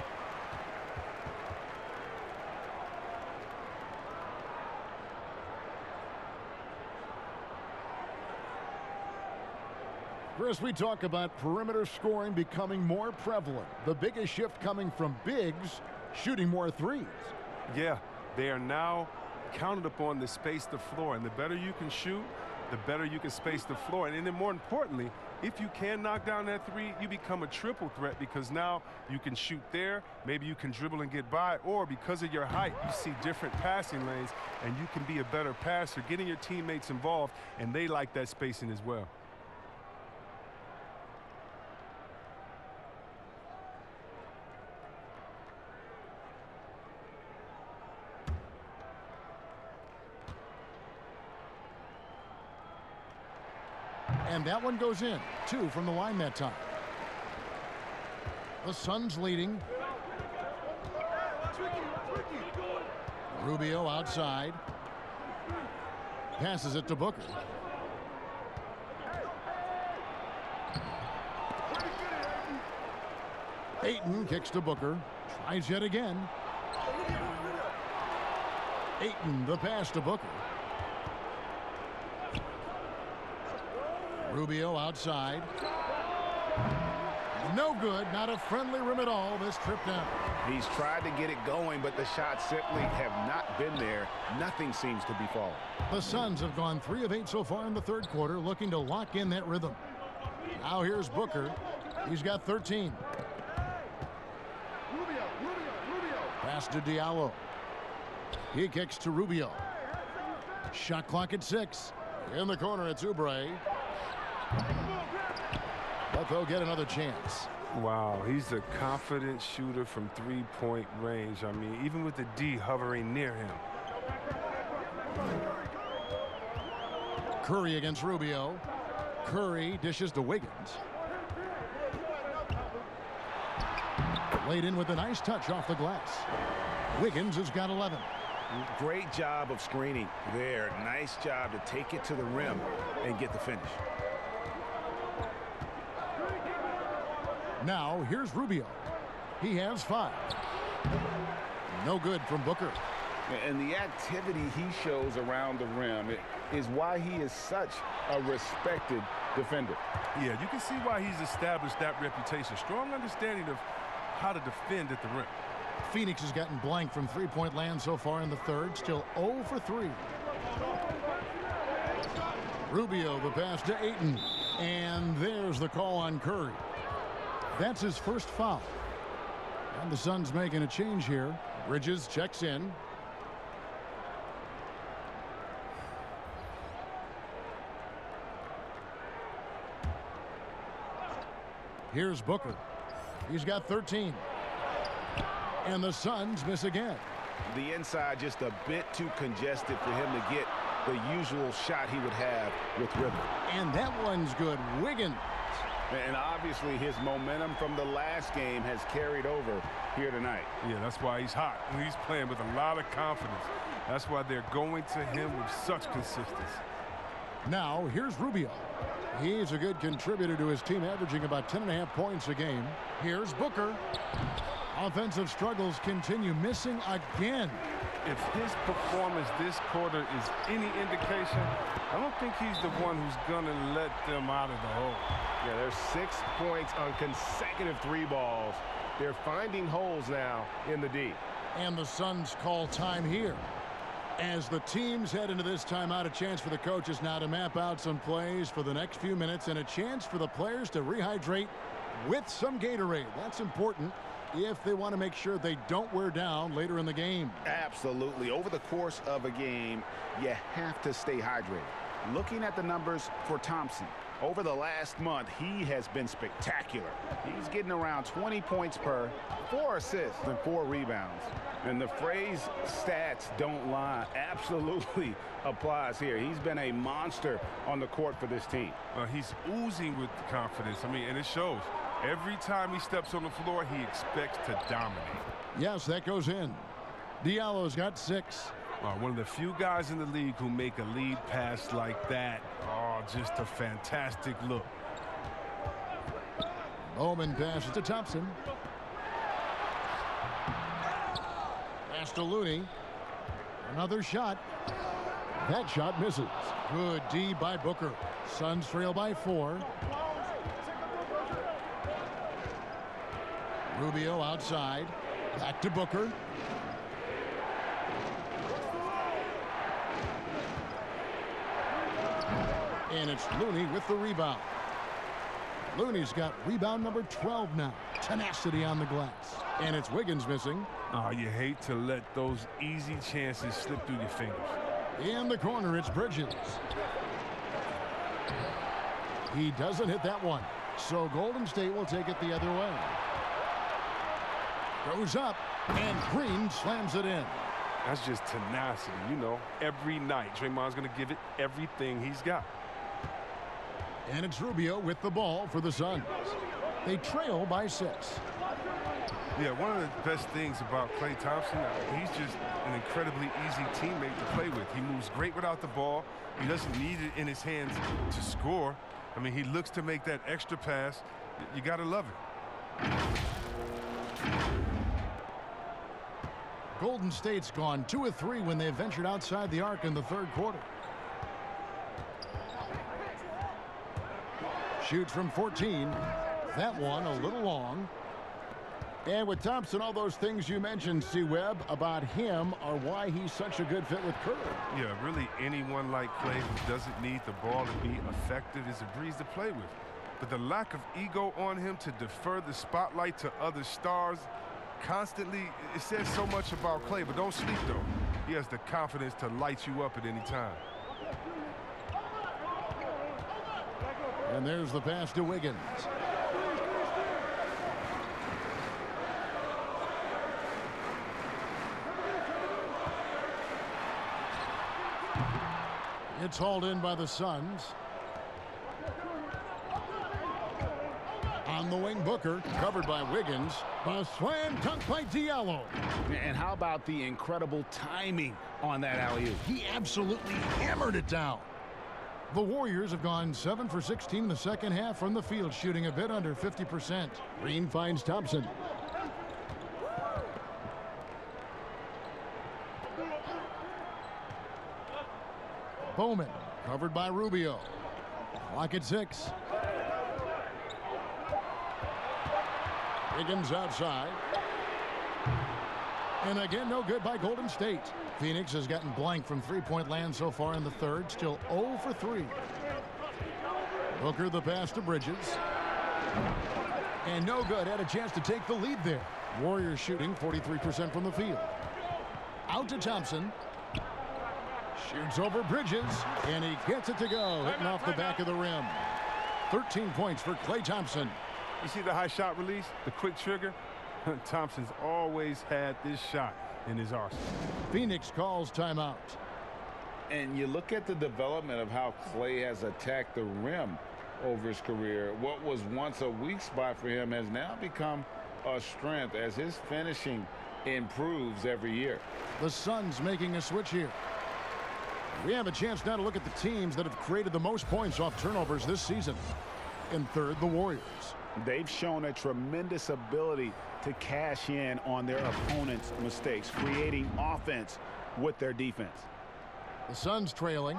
Chris, we talk about perimeter scoring becoming more prevalent. The biggest shift coming from bigs shooting more threes. Yeah, they are now counted upon to space the floor. And the better you can shoot, the better you can space the floor. And then more importantly, if you can knock down that 3, you become a triple threat because now you can shoot there, maybe you can dribble and get by, or because of your height, you see different passing lanes and you can be a better passer, getting your teammates involved, and they like that spacing as well. And that one goes in. 2 from the line that time. The Suns leading. Rubio outside. Passes it to Booker. Ayton kicks to Booker. Tries yet again. Ayton, the pass to Booker. Rubio outside. No good. Not a friendly rim at all this trip down. He's tried to get it going, but the shots simply have not been there. Nothing seems to be falling. The Suns have gone 3 of 8 so far in the third quarter, looking to lock in that rhythm. Now here's Booker. He's got 13. Pass to Diallo. He kicks to Rubio. Shot clock at 6. In the corner, it's Oubre. But they'll get another chance. Wow, he's a confident shooter from three-point range. I mean, even with the D hovering near him. Curry against Rubio. Curry dishes to Wiggins. Laid in with a nice touch off the glass. Wiggins has got 11. Great job of screening there. Nice job to take it to the rim and get the finish. Now here's Rubio. He has 5. No good from Booker. And the activity he shows around the rim is why he is such a respected defender. Yeah, you can see why he's established that reputation. Strong understanding of how to defend at the rim. Phoenix has gotten blank from three-point land so far in the third. Still 0 for 3. Rubio, the pass to Ayton. And there's the call on Curry. That's his first foul. And the Suns making a change here. Bridges checks in. Here's Booker. He's got 13. And the Suns miss again. The inside just a bit too congested for him to get the usual shot he would have with rhythm. And that one's good. Wiggins. And obviously his momentum from the last game has carried over here tonight. Yeah, that's why he's hot. He's playing with a lot of confidence. That's why they're going to him with such consistency. Now here's Rubio. He's a good contributor to his team, averaging about 10.5 points a game. Here's Booker. Offensive struggles continue, missing again. If his performance this quarter is any indication, I don't think he's the one who's going to let them out of the hole. Yeah, there's 6 points on consecutive 3 balls. They're finding holes now in the D. And the Suns call time here. As the teams head into this timeout, a chance for the coaches now to map out some plays for the next few minutes and a chance for the players to rehydrate with some Gatorade. That's important if they want to make sure they don't wear down later in the game. Absolutely. Over the course of a game, you have to stay hydrated. Looking at the numbers for Thompson, over the last month, he has been spectacular. He's getting around 20 points per, 4 assists, and 4 rebounds. And the phrase stats don't lie absolutely applies here. He's been a monster on the court for this team. He's oozing with confidence. I mean, and it shows. Every time he steps on the floor, he expects to dominate. Yes, that goes in. Diallo's got 6. One of the few guys in the league who make a lead pass like that. Oh, just a fantastic look. Bowman passes to Thompson. Pass to Looney. Another shot. That shot misses. Good D by Booker. Suns trail by 4. Rubio outside. Back to Booker. And it's Looney with the rebound. Looney's got rebound number 12 now. Tenacity on the glass. And it's Wiggins missing. Oh, you hate to let those easy chances slip through your fingers. In the corner, it's Bridges. He doesn't hit that one. So Golden State will take it the other way. Goes up, and Green slams it in. That's just tenacity, you know. Every night, Draymond's going to give it everything he's got. And it's Rubio with the ball for the Suns. They trail by 6. Yeah, one of the best things about Klay Thompson, he's just an incredibly easy teammate to play with. He moves great without the ball. He doesn't need it in his hands to score. I mean, he looks to make that extra pass. You got to love it. Golden State's gone 2 of 3 when they ventured outside the arc in the third quarter. Shoots from 14. That one a little long. And with Thompson, all those things you mentioned, C-Webb, about him are why he's such a good fit with Curry. Yeah, really anyone like Klay who doesn't need the ball to be effective is a breeze to play with. But the lack of ego on him to defer the spotlight to other stars constantly, it says so much about Klay. But don't sleep, though. He has the confidence to light you up at any time. And there's the pass to Wiggins. It's hauled in by the Suns. On the wing, Booker, covered by Wiggins. A slam dunk by Diallo. And how about the incredible timing on that alley-oop? He absolutely hammered it down. The Warriors have gone 7 for 16 in the second half from the field, shooting a bit under 50%. Green finds Thompson. Bowman, covered by Rubio. Clock at 6. Wiggins outside. And again, no good by Golden State. Phoenix has gotten blank from three-point land so far in the third. Still 0 for 3. Booker the pass to Bridges. And no good. Had a chance to take the lead there. Warriors shooting 43% from the field. Out to Thompson. Shoots over Bridges, and he gets it to go, hitting off the back of the rim. 13 points for Klay Thompson. You see the high shot release, the quick trigger? Thompson's always had this shot in his arsenal. Phoenix calls timeout. And you look at the development of how Klay has attacked the rim over his career. What was once a weak spot for him has now become a strength as his finishing improves every year. The Suns making a switch here. We have a chance now to look at the teams that have created the most points off turnovers this season. In third, the Warriors. They've shown a tremendous ability to cash in on their opponent's mistakes, creating offense with their defense. The Suns trailing.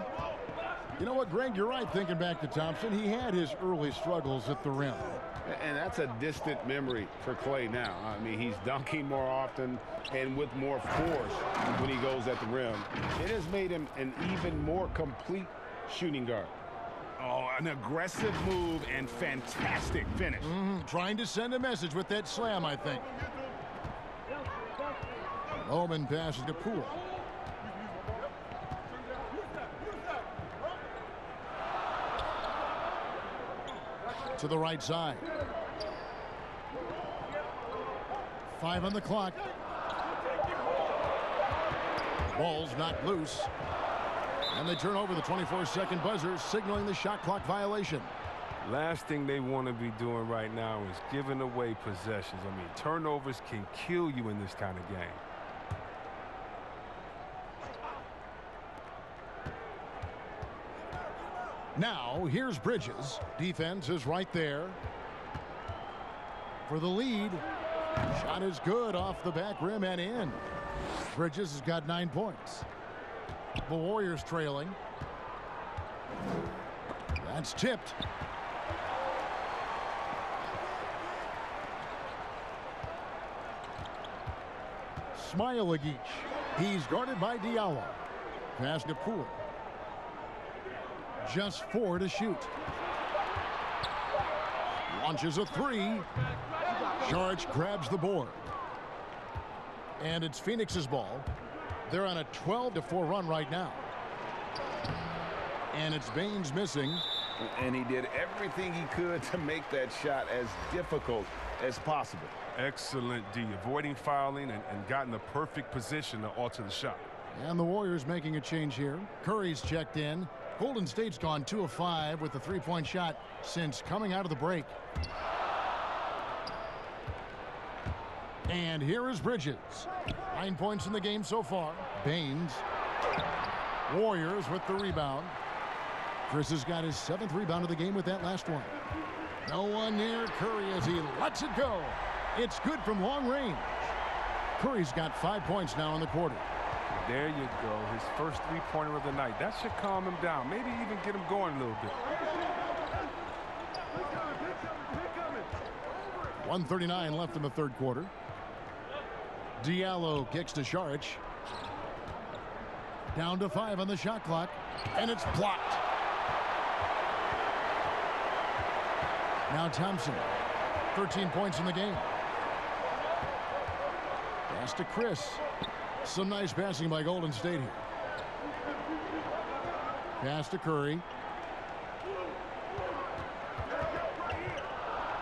You know what, Greg, you're right thinking back to Thompson. He had his early struggles at the rim. And that's a distant memory for Klay now. I mean, he's dunking more often and with more force when he goes at the rim. It has made him an even more complete shooting guard. Oh, an aggressive move and fantastic finish. Trying to send a message with that slam, I think. Bowman passes to Poole. To the right side. 5 on the clock. Ball's knocked loose. And they turn over the 24-second buzzer, signaling the shot clock violation. Last thing they want to be doing right now is giving away possessions. I mean, turnovers can kill you in this kind of game. Now, here's Bridges. Defense is right there for the lead. Shot is good off the back rim and in. Bridges has got 9 points. The Warriors trailing. That's tipped. Smailagic. He's guarded by Diallo. Pass to Poole. Just 4 to shoot. Launches a 3. Saric grabs the board. And it's Phoenix's ball. They're on a 12-4 run right now. And it's Baines missing. And he did everything he could to make that shot as difficult as possible. Excellent D, avoiding fouling and got in the perfect position to alter the shot. And the Warriors making a change here. Curry's checked in. Golden State's gone 2 of 5 with the three-point shot since coming out of the break. And here is Bridges. 9 points in the game so far. Baines. Warriors with the rebound. Chris has got his 7th rebound of the game with that last one. No one near Curry as he lets it go. It's good from long range. Curry's got 5 points now in the quarter. There you go. His first three-pointer of the night. That should calm him down. Maybe even get him going a little bit. 1:39 left in the third quarter. Diallo kicks to Šarić. Down to 5 on the shot clock. And it's blocked. Now Thompson. 13 points in the game. Pass to Chris. Some nice passing by Golden State here. Pass to Curry.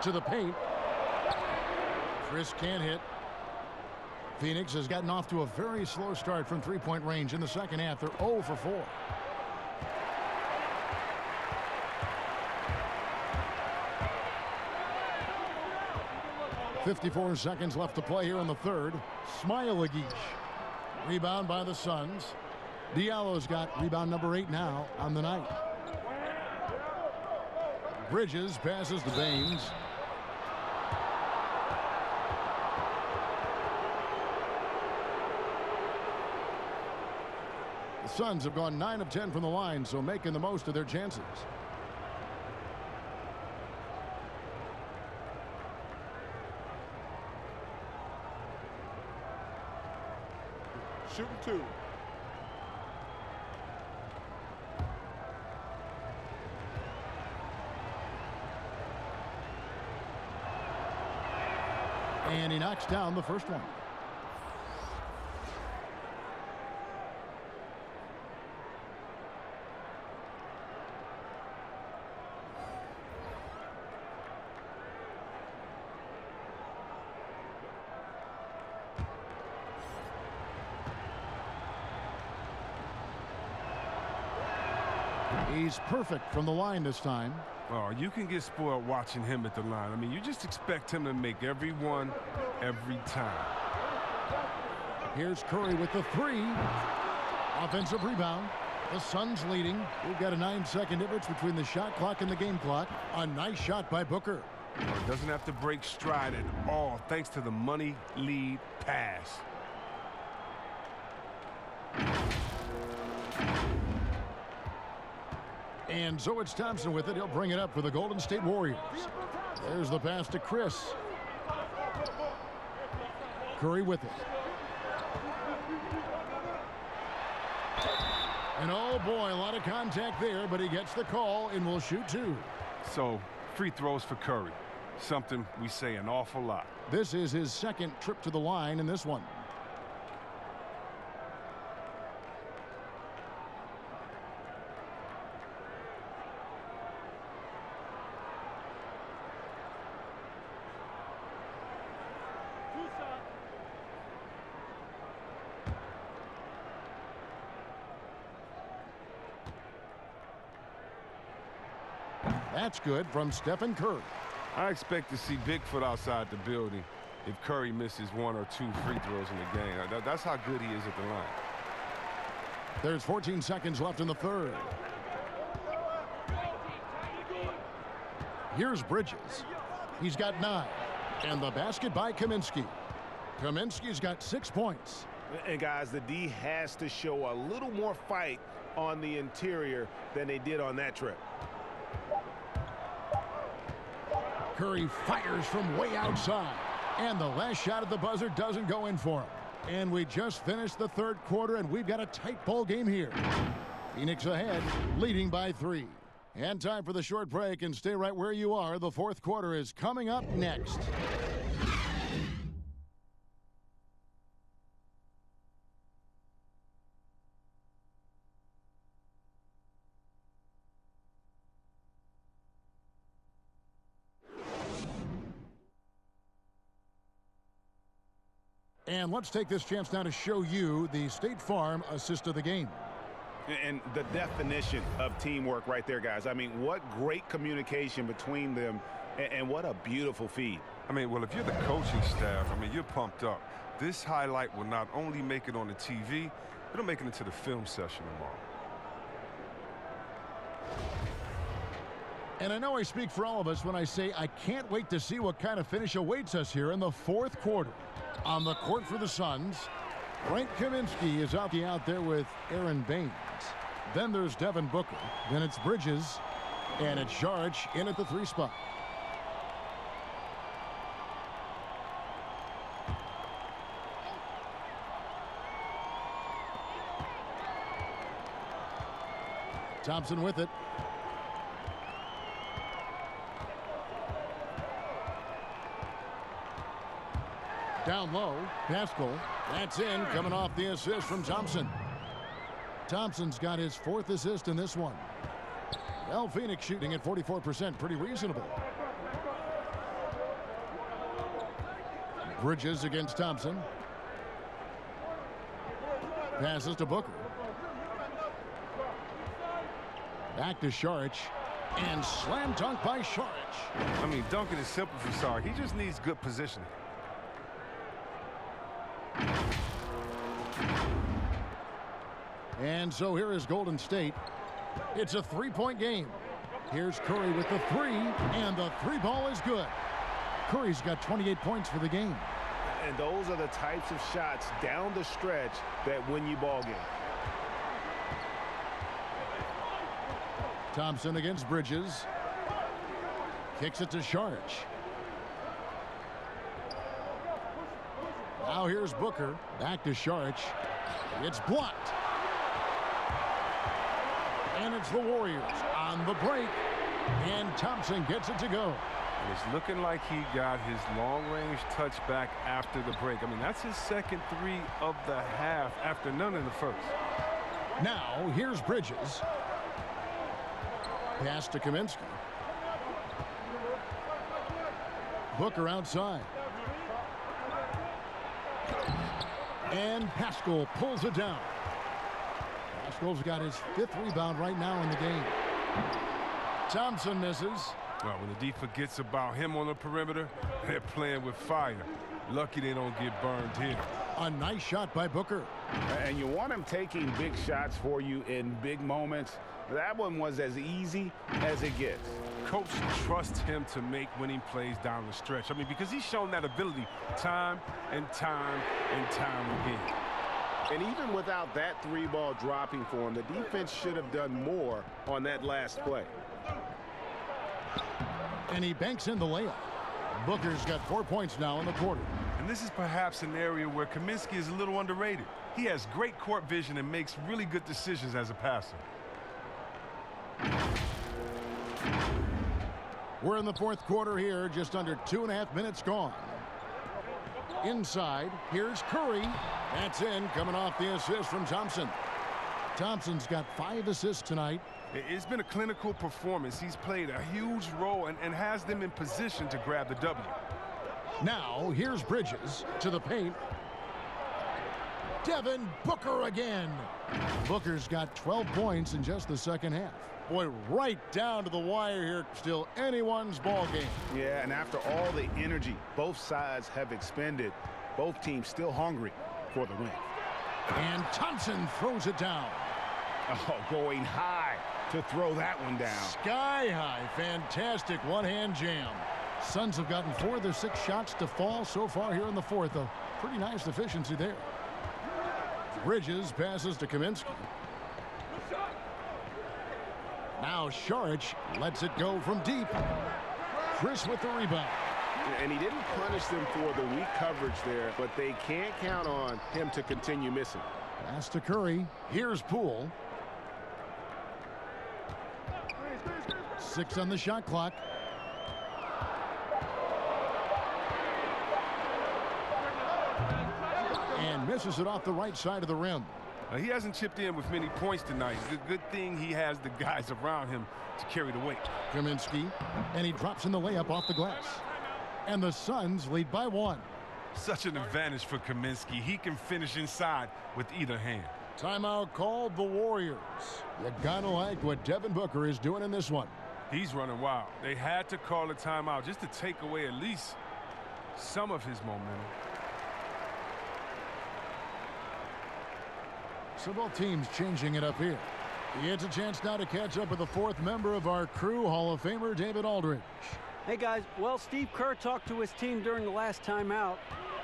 To the paint. Chris can't hit. Phoenix has gotten off to a very slow start from three-point range in the second half. They're 0 for 4. .54 seconds left to play here in the third. Smailagić. Rebound by the Suns. Diallo's got rebound number 8 now on the night. Bridges passes to Baines. The Suns have gone 9 of 10 from the line, so making the most of their chances. Shooting 2. And he knocks down the first one. He's perfect from the line this time. Oh, you can get spoiled watching him at the line. I mean, you just expect him to make every one, every time. Here's Curry with the 3. Offensive rebound. The Suns leading. We've got a 9-second difference between the shot clock and the game clock. A nice shot by Booker. Oh, doesn't have to break stride at all thanks to the money lead pass. And so it's Thompson with it. He'll bring it up for the Golden State Warriors. There's the pass to Chris. Curry with it. And oh boy, a lot of contact there, but he gets the call and will shoot 2. So, free throws for Curry. Something we say an awful lot. This is his second trip to the line in this one. That's good from Stephen Curry. I expect to see Bigfoot outside the building if Curry misses 1 or 2 free throws in the game. That's how good he is at the line. There's 14 seconds left in the third. Here's Bridges. He's got 9. And the basket by Kaminsky. Kaminsky's got 6 points. And guys, the D has to show a little more fight on the interior than they did on that trip. Curry fires from way outside. And the last shot at the buzzer doesn't go in for him. And we just finished the third quarter, and we've got a tight ball game here. Phoenix ahead, leading by 3. And time for the short break, and stay right where you are. The fourth quarter is coming up next. And let's take this chance now to show you the State Farm assist of the game. And the definition of teamwork right there, guys. I mean, what great communication between them, and what a beautiful feed. I mean, well, if you're the coaching staff, I mean, you're pumped up. This highlight will not only make it on the TV, it'll make it into the film session tomorrow. And I know I speak for all of us when I say I can't wait to see what kind of finish awaits us here in the fourth quarter. On the court for the Suns, Frank Kaminsky is out there with Aaron Baines. Then there's Devin Booker. Then it's Bridges. And it's Saric in at the 3 spot. Thompson with it. Down low, Pascal. That's in, coming off the assist from Thompson. Thompson's got his 4th assist in this one. Well, Phoenix shooting at 44%, pretty reasonable. Bridges against Thompson. Passes to Booker. Back to Saric. And slam dunk by Saric. I mean, dunking is simple for Saric. He just needs good positioning. And so here is Golden State. It's a 3-point game. Here's Curry with the 3, and the 3 ball is good. Curry's got 28 points for the game. And those are the types of shots down the stretch that win you ball games. Thompson against Bridges. Kicks it to Saric. Now here's Booker. Back to Saric. It's blocked. And it's the Warriors on the break. And Thompson gets it to go. And it's looking like he got his long-range touchback after the break. I mean, that's his second 3 of the half after none in the first. Now here's Bridges. Pass to Kaminsky. Booker outside. And Pascal pulls it down. Pascal's got his 5th rebound right now in the game. Thompson misses. Well, when the D forgets about him on the perimeter, they're playing with fire. Lucky they don't get burned here. A nice shot by Booker. And you want him taking big shots for you in big moments. That one was as easy as it gets. Coach trusts him to make winning plays down the stretch. I mean, because he's shown that ability time and time and time again. And even without that 3 ball dropping for him, the defense should have done more on that last play. And he banks in the layup. Booker's got 4 points now in the quarter. And this is perhaps an area where Kaminsky is a little underrated. He has great court vision and makes really good decisions as a passer. We're in the 4th quarter here, just under 2.5 minutes gone. Inside, here's Curry. That's in, coming off the assist from Thompson. Thompson's got 5 assists tonight. It's been a clinical performance. He's played a huge role and has them in position to grab the W. Now, here's Bridges to the paint. Devin Booker again. Booker's got 12 points in just the second half. Boy, right down to the wire here. Still anyone's ball game. Yeah, and after all the energy both sides have expended, both teams still hungry for the win. And Thompson throws it down. Oh, going high to throw that one down. Sky high. Fantastic one-hand jam. Suns have gotten 4 of their 6 shots to fall so far here in the 4th. A pretty nice efficiency there. Bridges passes to Kaminsky. Now Saric lets it go from deep. Chris with the rebound. And he didn't punish them for the weak coverage there, but they can't count on him to continue missing. Pass to Curry. Here's Poole. 6 on the shot clock. And misses it off the right side of the rim. He hasn't chipped in with many points tonight. It's a good thing he has the guys around him to carry the weight. Kaminsky, and he drops in the layup off the glass. And the Suns lead by 1. Such an advantage for Kaminsky. He can finish inside with either hand. Timeout called the Warriors. You gotta like what Devin Booker is doing in this one. He's running wild. They had to call a timeout just to take away at least some of his momentum. So both teams changing it up here. It's a chance now to catch up with the fourth member of our crew, Hall of Famer David Aldridge. Hey, guys. Well, Steve Kerr talked to his team during the last timeout.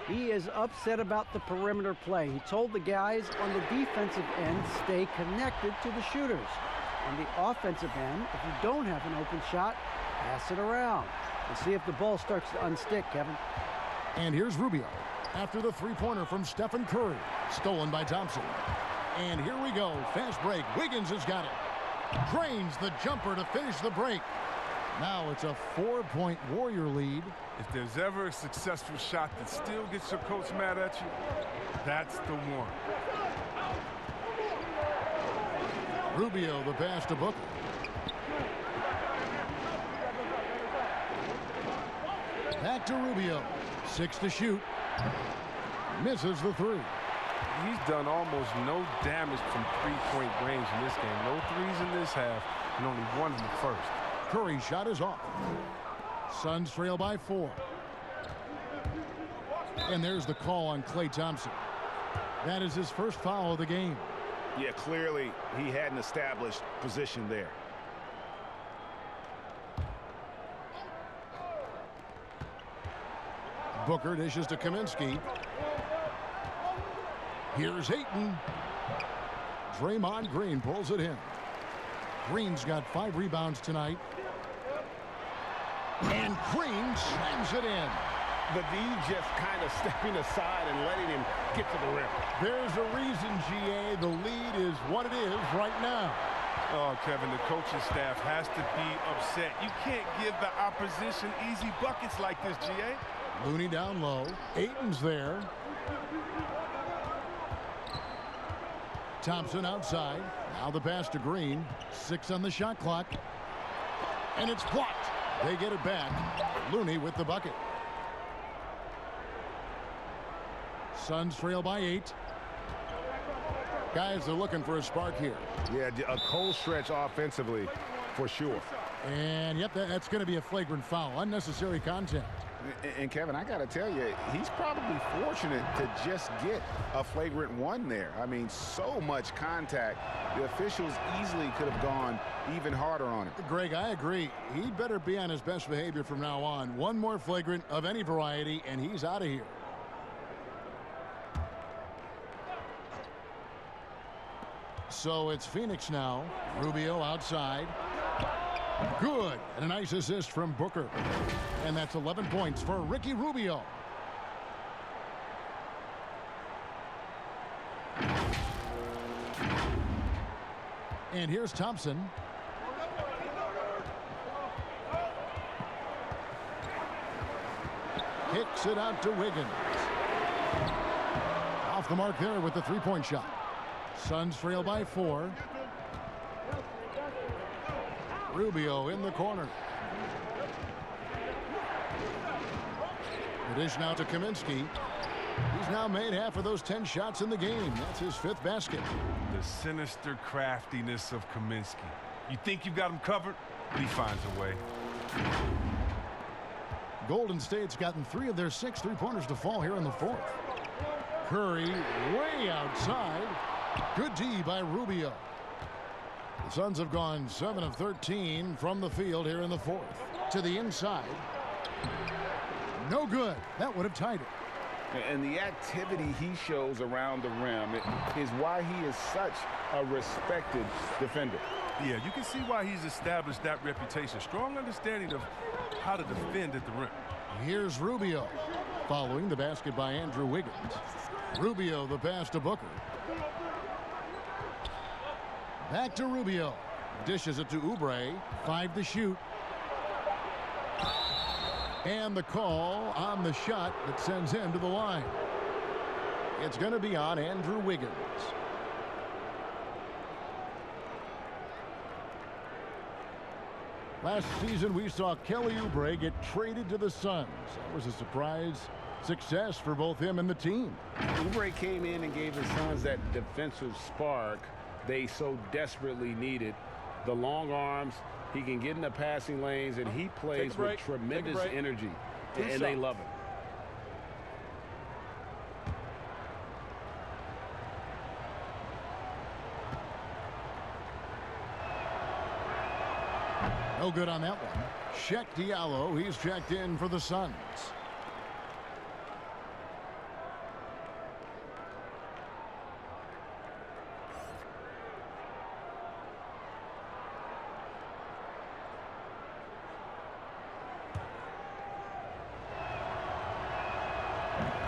He is upset about the perimeter play. He told the guys on the defensive end, stay connected to the shooters. On the offensive end, if you don't have an open shot, pass it around. And see if the ball starts to unstick, Kevin. And here's Rubio after the three-pointer from Stephen Curry. Stolen by Thompson. And here we go. Fast break. Wiggins has got it. Drains the jumper to finish the break. Now it's a 4-point Warrior lead. If there's ever a successful shot that still gets your coach mad at you, that's the one. Rubio, the pass to Booker. Back to Rubio. 6 to shoot. Misses the three. He's done almost no damage from three-point range in this game. No threes in this half, and only one in the first. Curry's shot is off. Suns trail by 4. And there's the call on Klay Thompson. That is his first foul of the game. Yeah, clearly he had an established position there. Booker dishes to Kaminsky. Here's Hayton. Draymond Green pulls it in. Green's got 5 rebounds tonight. And Green slams it in. The D just kind of stepping aside and letting him get to the rim. There's a reason, GA. The lead is what it is right now. Oh, Kevin, the coaching staff has to be upset. You can't give the opposition easy buckets like this, GA. Looney down low. Ayton's there. Thompson outside. Now the pass to Green. 6 on the shot clock. And it's blocked. They get it back. Looney with the bucket. Suns trail by 8. Guys are looking for a spark here. Yeah, a cold stretch offensively for sure. And yep, that's going to be a flagrant foul. Unnecessary contact. And Kevin, I got to tell you, he's probably fortunate to just get a flagrant one there. I mean, so much contact. The officials easily could have gone even harder on it. Greg, I agree. He'd better be on his best behavior from now on. One more flagrant of any variety, and he's out of here. So it's Phoenix now. Rubio outside. Good. And a nice assist from Booker. And that's 11 points for Ricky Rubio. And here's Thompson. Kicks it out to Wiggins. Off the mark there with the three-point shot. Suns trail by 4. Rubio in the corner. The dish now to Kaminsky. He's now made half of those 10 shots in the game. That's his 5th basket. The sinister craftiness of Kaminsky. You think you've got him covered, but he finds a way. Golden State's gotten 3 of their 6 three-pointers to fall here in the 4th. Curry way outside. Good D by Rubio. The Suns have gone 7 of 13 from the field here in the 4th. To the inside. No good. That would have tied it. And the activity he shows around the rim is why he is such a respected defender. Yeah, you can see why he's established that reputation. Strong understanding of how to defend at the rim. Here's Rubio. Following the basket by Andrew Wiggins. Rubio the pass to Booker. Back to Rubio. Dishes it to Oubre. 5 to shoot. And the call on the shot that sends him to the line. It's going to be on Andrew Wiggins. Last season, we saw Kelly Oubre get traded to the Suns. That was a surprise. Success for both him and the team. Oubre came in and gave the Suns that defensive spark they so desperately needed. The long arms, he can get in the passing lanes, and he plays with tremendous energy, and they love him. No good on that one. Sheck Diallo, he's checked in for the Suns.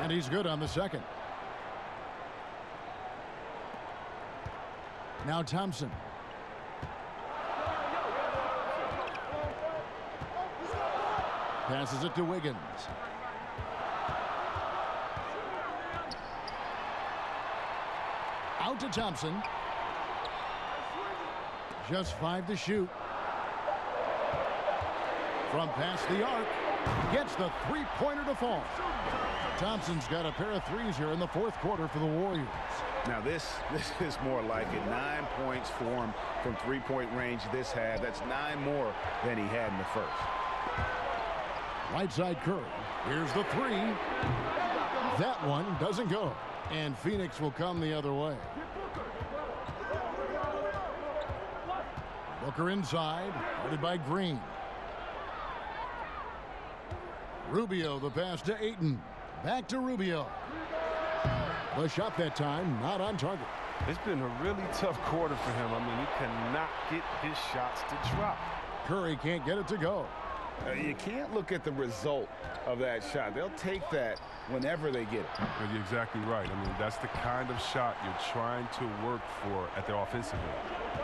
And he's good on the second. Now Thompson. Passes it to Wiggins. Out to Thompson. Just 5 to shoot. From past the arc. Gets the three-pointer to fall. Thompson's got a pair of threes here in the fourth quarter for the Warriors. Now this is more like it. 9 points for him from three-point range this half. That's 9 more than he had in the first. Right side Curry. Here's the three. That one doesn't go. And Phoenix will come the other way. Booker inside. Guarded by Green. Rubio, the pass to Ayton. Back to Rubio. The shot that time, not on target. It's been a really tough quarter for him. I mean, he cannot get his shots to drop. Curry can't get it to go. You can't look at the result of that shot. They'll take that whenever they get it. You're exactly right. I mean, that's the kind of shot you're trying to work for at the offensive end.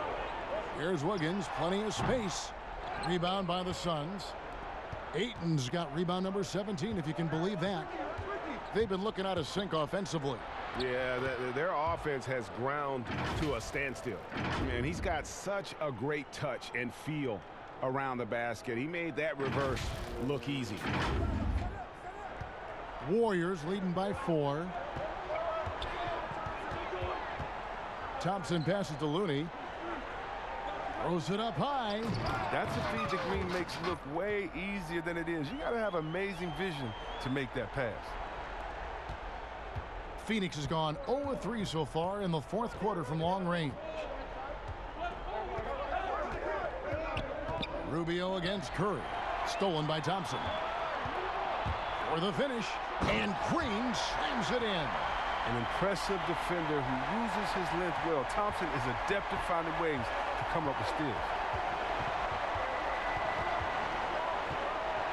Here's Wiggins, plenty of space. Rebound by the Suns. Ayton's got rebound number 17, if you can believe that. They've been looking out of sync offensively. Yeah, their offense has ground to a standstill. Man, he's got such a great touch and feel around the basket. He made that reverse look easy. Warriors leading by 4. Thompson passes to Looney. Throws it up high. That's a feed that Green makes look way easier than it is. You got to have amazing vision to make that pass. Phoenix has gone 0-3 so far in the fourth quarter from long range. Rubio against Curry. Stolen by Thompson. For the finish. And Green slams it in. An impressive defender who uses his length well. Thompson is adept at finding ways to come up with steals.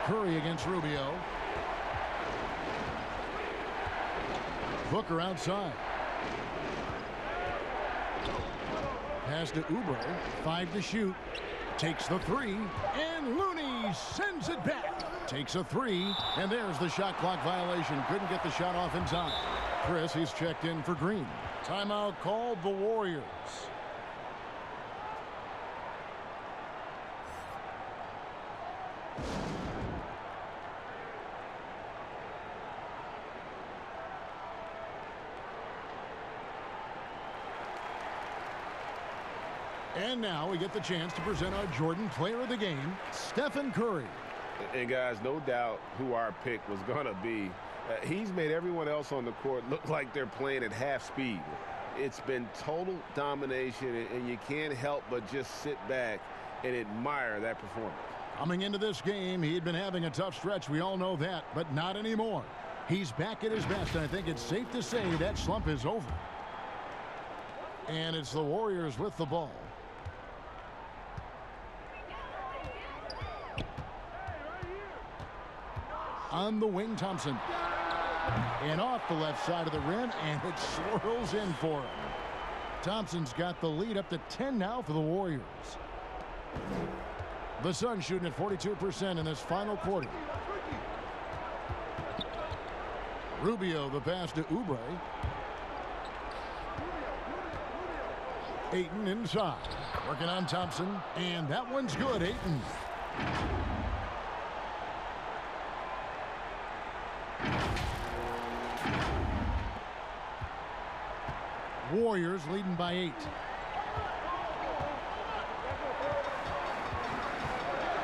Curry against Rubio. Booker outside. Pass to Oubre. 5 to shoot. Takes the three. And Looney sends it back. Takes a three. And there's the shot clock violation. Couldn't get the shot off in time. Chris, he's checked in for Green. Timeout called the Warriors. And now we get the chance to present our Jordan Player of the Game, Stephen Curry. And guys, no doubt who our pick was going to be. He's made everyone else on the court look like they're playing at half speed. It's been total domination, and you can't help but just sit back and admire that performance. Coming into this game, he'd been having a tough stretch. We all know that, but not anymore. He's back at his best, and I think it's safe to say that slump is over. And it's the Warriors with the ball. On the wing, Thompson. And off the left side of the rim, and it swirls in for him. Thompson's got the lead up to 10 now for the Warriors. The Suns shooting at 42% in this final quarter. Rubio, the pass to Oubre. Ayton inside. Working on Thompson, and that one's good, Ayton. Warriors leading by 8.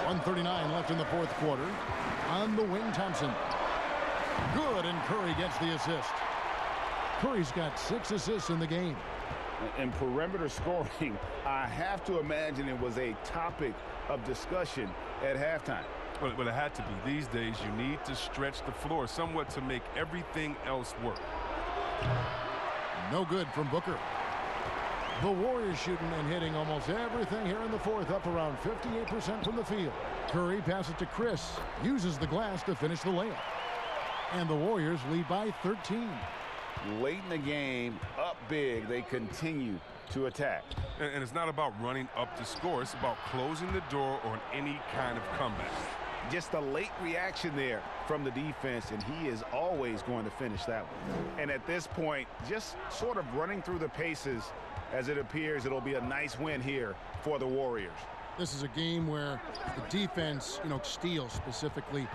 1:39 left in the fourth quarter. On the wing, Thompson. Good, and Curry gets the assist. Curry's got 6 assists in the game. And perimeter scoring, I have to imagine it was a topic of discussion at halftime. Well, it had to be. These days, you need to stretch the floor somewhat to make everything else work. No good from Booker. The Warriors shooting and hitting almost everything here in the fourth, up around 58% from the field. Curry passes to Chris, uses the glass to finish the layup. And the Warriors lead by 13. Late in the game, up big, they continue to attack. And it's not about running up to score. It's about closing the door on any kind of comeback. Just a late reaction there from the defense, and he is always going to finish that one. And at this point, just sort of running through the paces, as it appears it'll be a nice win here for the Warriors. This is a game where the defense, steals specifically,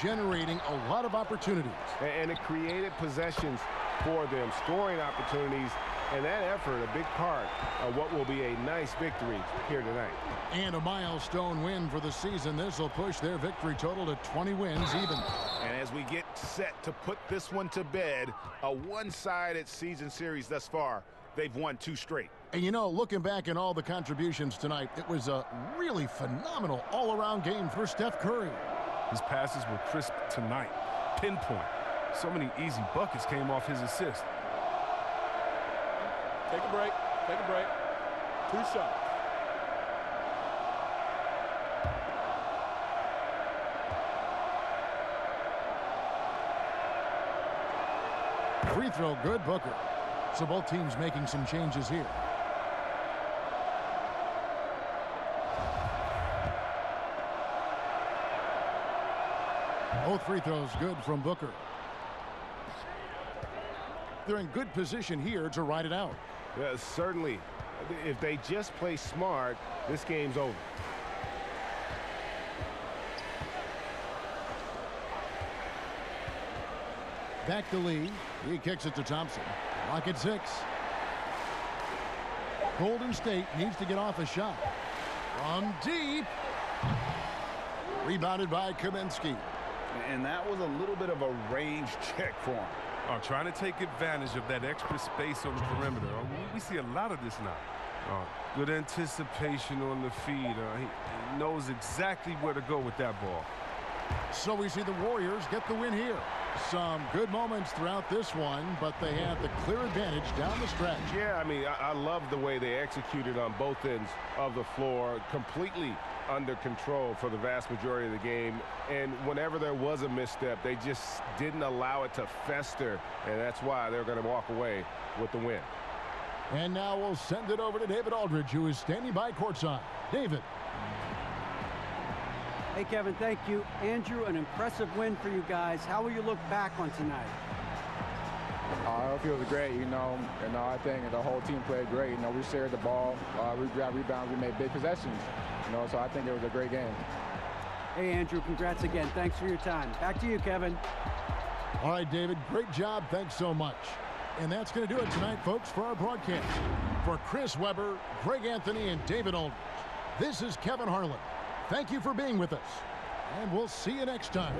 generating a lot of opportunities. And it created possessions for them, scoring opportunities, and that effort a big part of what will be a nice victory here tonight. And a milestone win for the season. This will push their victory total to 20 wins even. And as we get set to put this one to bed, a one-sided season series thus far. They've won 2 straight. And looking back at all the contributions tonight, it was a really phenomenal all-around game for Steph Curry. His passes were crisp tonight. Pinpoint. So many easy buckets came off his assist. Take a break. Take a break. 2 shots. Free throw good, Booker. So both teams making some changes here. Both free throws good from Booker. They're in good position here to ride it out. Yeah, certainly. If they just play smart, this game's over. Back to Lee. He kicks it to Thompson. Lock at 6. Golden State needs to get off a shot. From deep. Rebounded by Kaminsky. And that was a little bit of a range check for him. Trying to take advantage of that extra space on the perimeter. We see a lot of this now. Good anticipation on the feed. He knows exactly where to go with that ball. So we see the Warriors get the win here. Some good moments throughout this one, but they have the clear advantage down the stretch. Yeah, I love the way they executed on both ends of the floor, completely under control for the vast majority of the game. And whenever there was a misstep, they just didn't allow it to fester, and that's why they're going to walk away with the win. And now we'll send it over to David Aldridge, who is standing by courtside. David. Hey, Kevin, thank you. Andrew, an impressive win for you guys. How will you look back on tonight? It feels great, I think the whole team played great. We shared the ball, we got rebounds, we made big possessions, so I think it was a great game. Hey, Andrew, congrats again. Thanks for your time. Back to you, Kevin. All right, David, great job. Thanks so much. And that's going to do it tonight, folks, for our broadcast. For Chris Webber, Greg Anthony, and David Aldridge, this is Kevin Harlan. Thank you for being with us, and we'll see you next time.